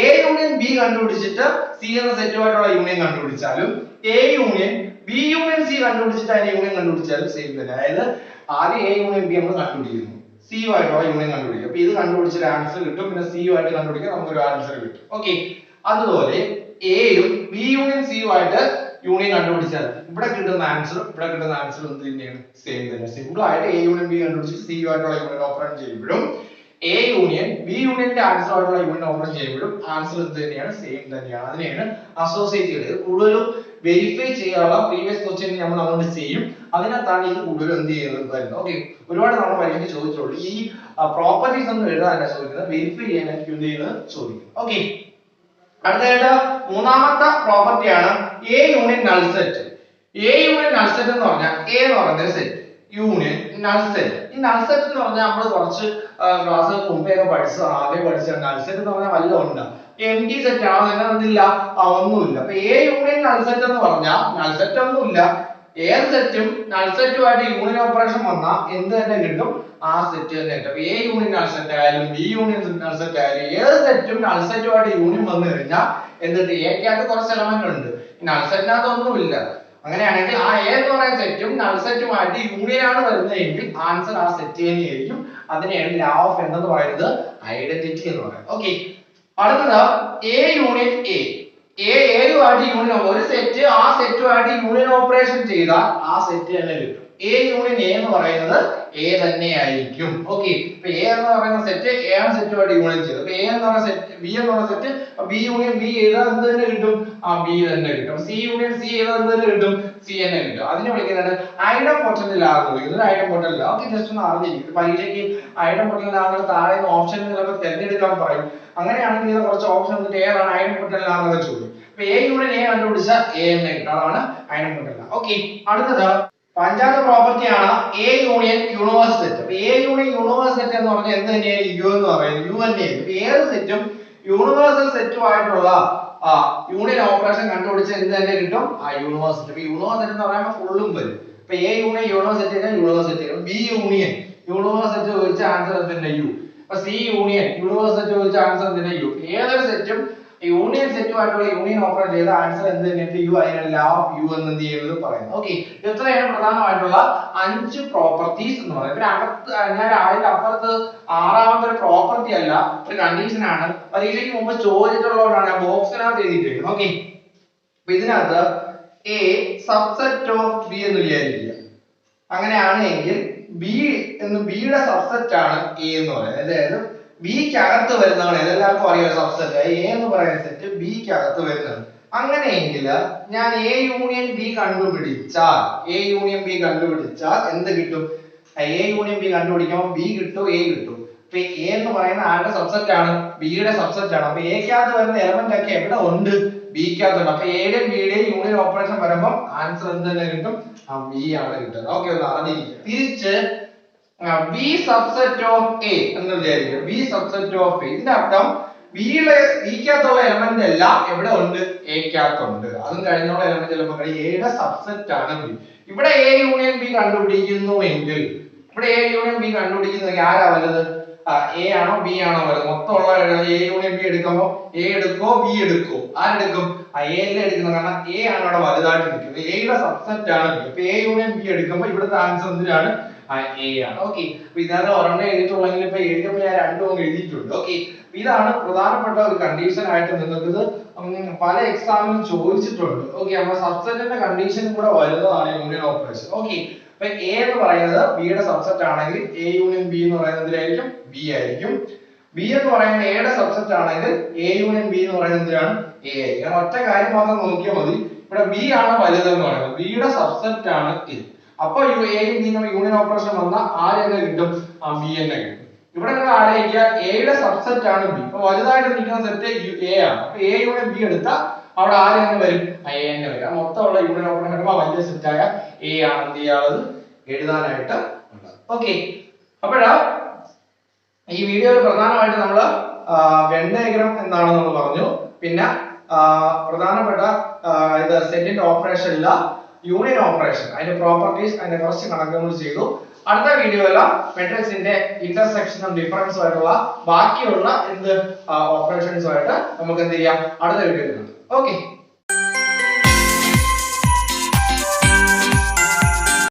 എ യൂണിയൻ ബി കണ്ടുപിടിച്ചിട്ട് സി എന്ന സെറ്റുമായിട്ടുള്ള യൂണിയൻ കണ്ടുപിടിച്ചാലും A union B union C കണ്ടുപിടിച്ചിട്ട് അതിന്റെ യൂണിയൻ കണ്ടുപിടിച്ചാലും സെയിം തന്നെ. അതായത് ആദ്യം എ യൂണിയൻ ബി നമ്മൾ കണ്ടുപിടിക്കുന്നു, സി യുമായിട്ടുള്ള യൂണിയൻ കണ്ടുപിടിക്കും. അപ്പൊ ഇത് കണ്ടുപിടിച്ചൊരു ആൻസർ കിട്ടും. പിന്നെ സി യുമായിട്ട് കണ്ടുപിടിക്കാൻ നമുക്കൊരു ആൻസർ കിട്ടും. ഓക്കെ, അതുപോലെ എയും ബി യൂണിയൻ സി യുമായിട്ട് യൂണിയൻ കണ്ടുപിടിച്ചാൽ ഇവിടെ കിട്ടുന്ന ആൻസർ എന്ത് തന്നെയാണ്? സെയിം തന്നെ. സിമ്പിൾ ആയിട്ട് എ യൂണിയൻ ബി കണ്ടുപിടിച്ച് സി യുമായിട്ടുള്ള യൂണിയൻ ഓപ്പറേഷൻ ചെയ്യുമ്പോഴും എ യൂണിയൻ ബി യൂണിയന്റെ ആൻസർ ആയിട്ടുള്ള യൂണിയൻ ഓപ്പറേഷൻ ചെയ്യുമ്പോഴും ആൻസർ എന്ത് തന്നെയാണ്? സെയിം തന്നെയാണ്. അതിനെയാണ് അസോസിയേറ്റീവ്. കൂടുതലും വെരിഫൈ ചെയ്യാനുള്ള പ്രീവിയസ് ക്വസ്റ്റ്യൻ നമ്മൾ അങ്ങോട്ട് ചെയ്യും. അതിനകത്താണ് ഇത് കൂടുതലും എന്ത് ചെയ്യുന്നത്. ഓക്കെ, ഒരുപാട് നമ്മൾ പരീക്ഷയ്ക്ക് ചോദിച്ചിട്ടുള്ളൂ. ഈ പ്രോപ്പർട്ടീസ് ഒന്നും എഴുതാനല്ല ചോദിക്കുന്നത്, വെരിഫൈ ചെയ്യാനായിരിക്കും എന്ത് ചെയ്യുന്നത് ചോദിക്കുന്നത്. ഓക്കെ, അടുത്തതായിട്ട് മൂന്നാമത്തെ പ്രോപ്പർട്ടിയാണ് A union null set. A union null set എന്ന് പറഞ്ഞാൽ എ എന്ന് പറയുന്ന സെറ്റ് യൂണിയൻ നൾ സെറ്റ്. ഈ നൾ സെറ്റ് എന്ന് പറഞ്ഞാൽ നമ്മൾ കുറച്ച് ക്ലാസ് മുമ്പേ ആദ്യം പഠിച്ച നൾ സെറ്റ് എന്ന് പറഞ്ഞാൽ വല്ല ഉണ്ട്. എം ടി സെറ്റ് ആണോ? ഒന്നുമില്ല. ഒന്നുമില്ല. അപ്പൊ എ യൂണിയൻ നൾ സെറ്റ് എന്ന് പറഞ്ഞാൽ നൾ സെറ്റ് ഒന്നുമില്ല, ഏത് സെറ്റും നൾ സെറ്റുമായിട്ട് യൂണിയൻ ഓപ്പറേഷൻ വന്നാൽ എന്ത് തന്നെ കിട്ടും? ആ സെറ്റ് തന്നെ കിട്ടും. എ യൂണിയൻ നൾ സെറ്റ് ആയാലും ബി യൂണിയൻ നൾ സെറ്റ് ആയാലും ഏത് സെറ്റും നൾ സെറ്റുമായിട്ട് യൂണിയൻ വന്നു കഴിഞ്ഞാൽ എന്നിട്ട് എക്കകത്ത് കുറച്ച് എലമെന്റ് ഉണ്ട്, നൾ സെറ്റിനകത്ത് ഒന്നുമില്ല. അങ്ങനെയാണെങ്കിൽ ആ എ എന്ന് പറയുന്ന സെറ്റും നൾ സെറ്റുമായിട്ട് യൂണിയൻ ആണ് വരുന്നതെങ്കിൽ ആൻസർ ആ സെറ്റ് തന്നെയായിരിക്കും. അതിനെയാണ് ലാ ഓഫ് എന്തെന്ന് പറയുന്നത്? ഐഡന്റിറ്റി എന്ന് പറയുന്നത്. ഓക്കെ, അടുത്തത് എ യൂണിയൻ എ. എയുമായിട്ട് യൂണിയൻ, ഒരു സെറ്റ് ആ സെറ്റുമായിട്ട് യൂണിയൻ ഓപ്പറേഷൻ ചെയ്താൽ ആ സെറ്റ് തന്നെ കിട്ടും. എ യൂണിയൻ എ എന്ന് പറയുന്നത് എ തന്നെ ആയിരിക്കും. ഓക്കെ, ഇപ്പൊ എ എന്ന് പറയുന്ന സെറ്റ് എ ആണ് സെറ്റുമായിട്ട് യൂണിയൻ ചെയ്തു. അപ്പൊ എ എന്ന് പറയുന്ന സെറ്റ് ബി എന്ന് പറയുന്ന സെറ്റ് ബി യൂണിയൻ ബി ചെയ്താൽ എന്ത് തന്നെ കിട്ടും? ആ ബി തന്നെ കിട്ടും. സി യൂണിയൻ സി ചെയ്താൽ എന്ത് തന്നെ കിട്ടും? സി തന്നെ കിട്ടും. അതിനെ വിളിക്കുന്നത് ഐഡംപൊട്ടന്റ് ലാ എന്ന് വിളിക്കുന്നത്. ഐഡംപൊട്ടന്റ് ലാ. ഓക്കെ, ജസ്റ്റ് ഒന്ന് അറിഞ്ഞിരിക്കും. പരീക്ഷയ്ക്ക് ഐഡംപൊട്ടന്റ് ലാ താഴെ ഓപ്ഷൻ ചിലപ്പോൾ തിരഞ്ഞെടുക്കാൻ പറയും. അങ്ങനെയാണെങ്കിൽ ഇത് കുറച്ച് ഓപ്ഷൻ എന്നിട്ട് ഏതാണ് ഐഡംപൊട്ടന്റ് ലാ എന്നൊക്കെ ചോദിക്കും. അപ്പൊ എ യൂണിയൻ എ കണ്ടുപിടിച്ചാൽ എ തന്നെ കിട്ടും. അതാണ് ഐഡംപൊട്ടന്റ് ലാ. ഓക്കെ, അടുത്തത് അഞ്ചാമത്തെ പ്രോപ്പർട്ടി ആണ് എ യൂണിയൻ യൂണിവേഴ്സ് സെറ്റ്. അപ്പൊ എ യൂണിയൻ യൂണിവേഴ്സ് സെറ്റ് എന്ന് പറഞ്ഞാൽ എന്ത് തന്നെയാണ്? യു എന്ന് പറയുന്നത് യു തന്നെയാണ്. ഏത് സെറ്റും യൂണിവേഴ്സൽ സെറ്റുമായിട്ടുള്ള യൂണിയൻ ഓപ്പറേഷൻ കണ്ടുപിടിച്ച് എന്ത് തന്നെ കിട്ടും? ആ യൂണിവേഴ്സ് സെറ്റ്. യൂണിവേഴ്സ് സെറ്റ് എന്ന് പറയുമ്പോൾ ഫുള്ളും വരും. ഇപ്പൊ A union universe set universe set, B union universe set ചോദിച്ച ആൻസർ എന്തിന്റെ? യു. അപ്പൊ സി യൂണിയൻ യൂണിവേഴ്സ് സെറ്റ് ചോദിച്ച ആൻസർ എന്തിന്റെ? യു. ഏതൊരു സെറ്റും യൂണിയൻ സെറ്റുമായിട്ടുള്ള യൂണിയൻ ഓപ്പറേറ്റ് ചെയ്ത ആൻസർ എന്ത് തന്നെയാണ്? യു. അതിനാണ് ലാ ഓഫ് യു എന്ന് എന്ത് ചെയ്യുന്നത് പറയുന്നത്. ഓക്കെ, ഇത്രയാണ് പ്രധാനമായിട്ടുള്ള 5 പ്രോപ്പർട്ടീസ് എന്ന് പറയുന്നത്. പിന്നെ അകത്ത് ഞാൻ അതിന്റെ അപ്പുറത്ത് ആറാമത്തെ ഒരു പ്രോപ്പർട്ടി അല്ല, ഒരു കണ്ടീഷൻ ആണ്. പരീക്ഷയ്ക്ക് മുമ്പ് ചോദിച്ചിട്ടുള്ളതുകൊണ്ടാണ് ഞാൻ ബോക്സിനകത്ത് എഴുതിയിട്ടിരിക്കുന്നത്. ഓക്കെ, അപ്പൊ ഇതിനകത്ത് എ സബ്സെറ്റ് ഓഫ് ബി എന്ന് വിചാരിക്കുക. അങ്ങനെയാണെങ്കിൽ ബി എന്ന് ബിയുടെ സബ്സെറ്റ് ആണ് എ എന്ന് പറയുന്നത്. അതായത് ബിക്ക് അകത്ത് വരുന്നതാണ്. എല്ലാവർക്കും അറിയാം സബ്സെറ്റ് എ എന്ന് പറയുന്ന സെറ്റ് ബിക്ക് അകത്ത് വരുന്നതാണ്. അങ്ങനെയെങ്കിൽ ഞാൻ എ യൂണിയൻ ബി കണ്ടുപിടിച്ചാൽ എന്ത് കിട്ടും? എ യൂണിയൻ ബി കണ്ടുപിടിക്കുമ്പോൾ ബി കിട്ടും, എ കിട്ടും. ഇപ്പൊ എ എന്ന് പറയുന്ന ആരുടെ സബ്സെറ്റ് ആണ്? ബിയുടെ സബ്സെറ്റ് ആണ്. അപ്പൊ എക്കകത്ത് വരുന്ന എലമെന്റ് ഒക്കെ എവിടെ ഉണ്ട്? ബിക്കകത്ത് ഉണ്ട്. അപ്പൊ എയുടെയും ബിയുടെയും യൂണിയൻ ഓപ്പറേഷൻ വരുമ്പോൾ ആൻസർ എന്ത് തന്നെ കിട്ടും? ആ ബി ആണ് കിട്ടുന്നത്. ഓക്കെ, ഒന്ന് അറിഞ്ഞിരിക്കുക. തിരിച്ച് ബി സബ്സെറ്റ് ഓഫ് എ എന്ന് വിചാരിക്കുക. ബി സബ്സെറ്റ് ഓഫ് എ, ഇതിന്റെ അർത്ഥം ബിക്കകത്തുള്ള എലമെന്റ് എല്ലാം എവിടെ ഉണ്ട്? എക്കകത്തുണ്ട്. അതും കഴിഞ്ഞുള്ള എലമെന്റ് ചിലപ്പോൾ എയുടെ സബ്സെറ്റ് ആണ് ബി. ഇവിടെ എ യൂണിയൻ ബി കണ്ടുപിടിക്കുന്നുവെങ്കിൽ ആരാ വലുത്? എ ആണോ ബി ആണോ വലുത്? മൊത്തമുള്ള എ യൂണിയൻ ബി എടുക്കുമ്പോൾ എ എടുക്കോ ബി എടുക്കോ? ആരെടുക്കും? എ എടുക്കുന്നത്. കാരണം എ ആണ് അവിടെ വലുതായിട്ട് എടുക്കുന്നത്. എയുടെ സബ്സെറ്റ് ആണ് ബി. അപ്പൊ എ യൂണിയൻ ബി എടുക്കുമ്പോൾ ഇവിടുത്തെ ആൻസർ എന്തിനാണ്? എ ആണ്. ഓക്കെ, അപ്പൊ ഇതിനകത്ത് ഒരെണ്ണം എഴുതിയിട്ടുള്ളെങ്കിൽ ഇപ്പൊ എഴുതിയപ്പോൾ ഞാൻ രണ്ടും എഴുതിയിട്ടുണ്ട്. ഓക്കെ, ഇതാണ് പ്രധാനപ്പെട്ട ഒരു കണ്ടീഷൻ ആയിട്ട് നിങ്ങൾക്ക് ഇത് പല എക്സാമിനും ചോദിച്ചിട്ടുണ്ട്. ഓക്കെ, അപ്പൊ സബ്സെറ്റിന്റെ കണ്ടീഷൻ കൂടെ വരുന്നതാണ് യൂണിയൻ ഓപ്പറേഷൻ. ഓക്കെ, അപ്പൊ എ എന്ന് പറയുന്നത് ബിയുടെ സബ്സെറ്റ് ആണെങ്കിൽ എ യൂണിയൻ ബി എന്ന് പറയുന്നത് എന്തിനായിരിക്കും? ബി ആയിരിക്കും. ബി എന്ന് പറയുന്നത് എയുടെ സബ്സെറ്റ് ആണെങ്കിൽ എ യൂണിയൻ ബി എന്ന് പറയുന്നത് എന്തിനാണ്? എ ആയിരിക്കും. ഒറ്റ കാര്യം മാത്രം നോക്കിയാൽ മതി. ഇവിടെ ബി ആണ് വലുതെന്ന് പറയുന്നത്, ബിയുടെ സബ്സെറ്റ് ആണ് ഇത്. അപ്പൊ എയും ബിയും യൂണിയൻ ഓപ്പറേഷൻ വന്നാൽ ആര് തന്നെ കിട്ടും? ആ ബി തന്നെ കിട്ടും. ഇവിടെ നിങ്ങൾ ആലോചിക്കുക, എയുടെ സബ്സെറ്റ് ആണ് ബി. അപ്പൊ വലുതായിട്ട് നിൽക്കുന്ന സെറ്റ് എ ആണ്. അപ്പൊ എ യൂണിയൻ ബി എടുത്താൽ അവിടെ ആര് തന്നെ വരും? എ തന്നെ വരും. മൊത്തമുള്ള യൂണിയൻ ഓപ്പറേഷൻ വരുമ്പോൾ വലിയ സെറ്റായ എ ആണ് എന്ത് ചെയ്യാനുള്ളത്? എഴുതാനായിട്ട് ഉള്ളത്. ഓക്കെ, അപ്പോഴാ ഈ വീഡിയോയിൽ പ്രധാനമായിട്ട് നമ്മൾ വെൻ ഡയഗ്രം എന്താണെന്ന് നമ്മൾ പറഞ്ഞു. പിന്നെ പ്രധാനപ്പെട്ട ഇത് സെറ്റിന്റെ ഓപ്പറേഷനില്ല യൂണിയൻ ഓപ്പറേഷൻ, അതിന്റെ പ്രോപ്പർട്ടീസ്, അതിന്റെ കുറച്ച് കണക്കുകൾ ചെയ്തു. അടുത്ത വീഡിയോയില മെട്രിക്സിന്റെ ഇന്റർസെക്ഷനും ഡിഫറൻസും ആയിട്ടുള്ള ബാക്കിയുള്ള എന്ത് ഓപ്പറേഷൻസുമായിട്ട് നമുക്ക് എന്ത് ചെയ്യാം? അടുത്ത വീഡിയോയിൽ. ഓക്കെ.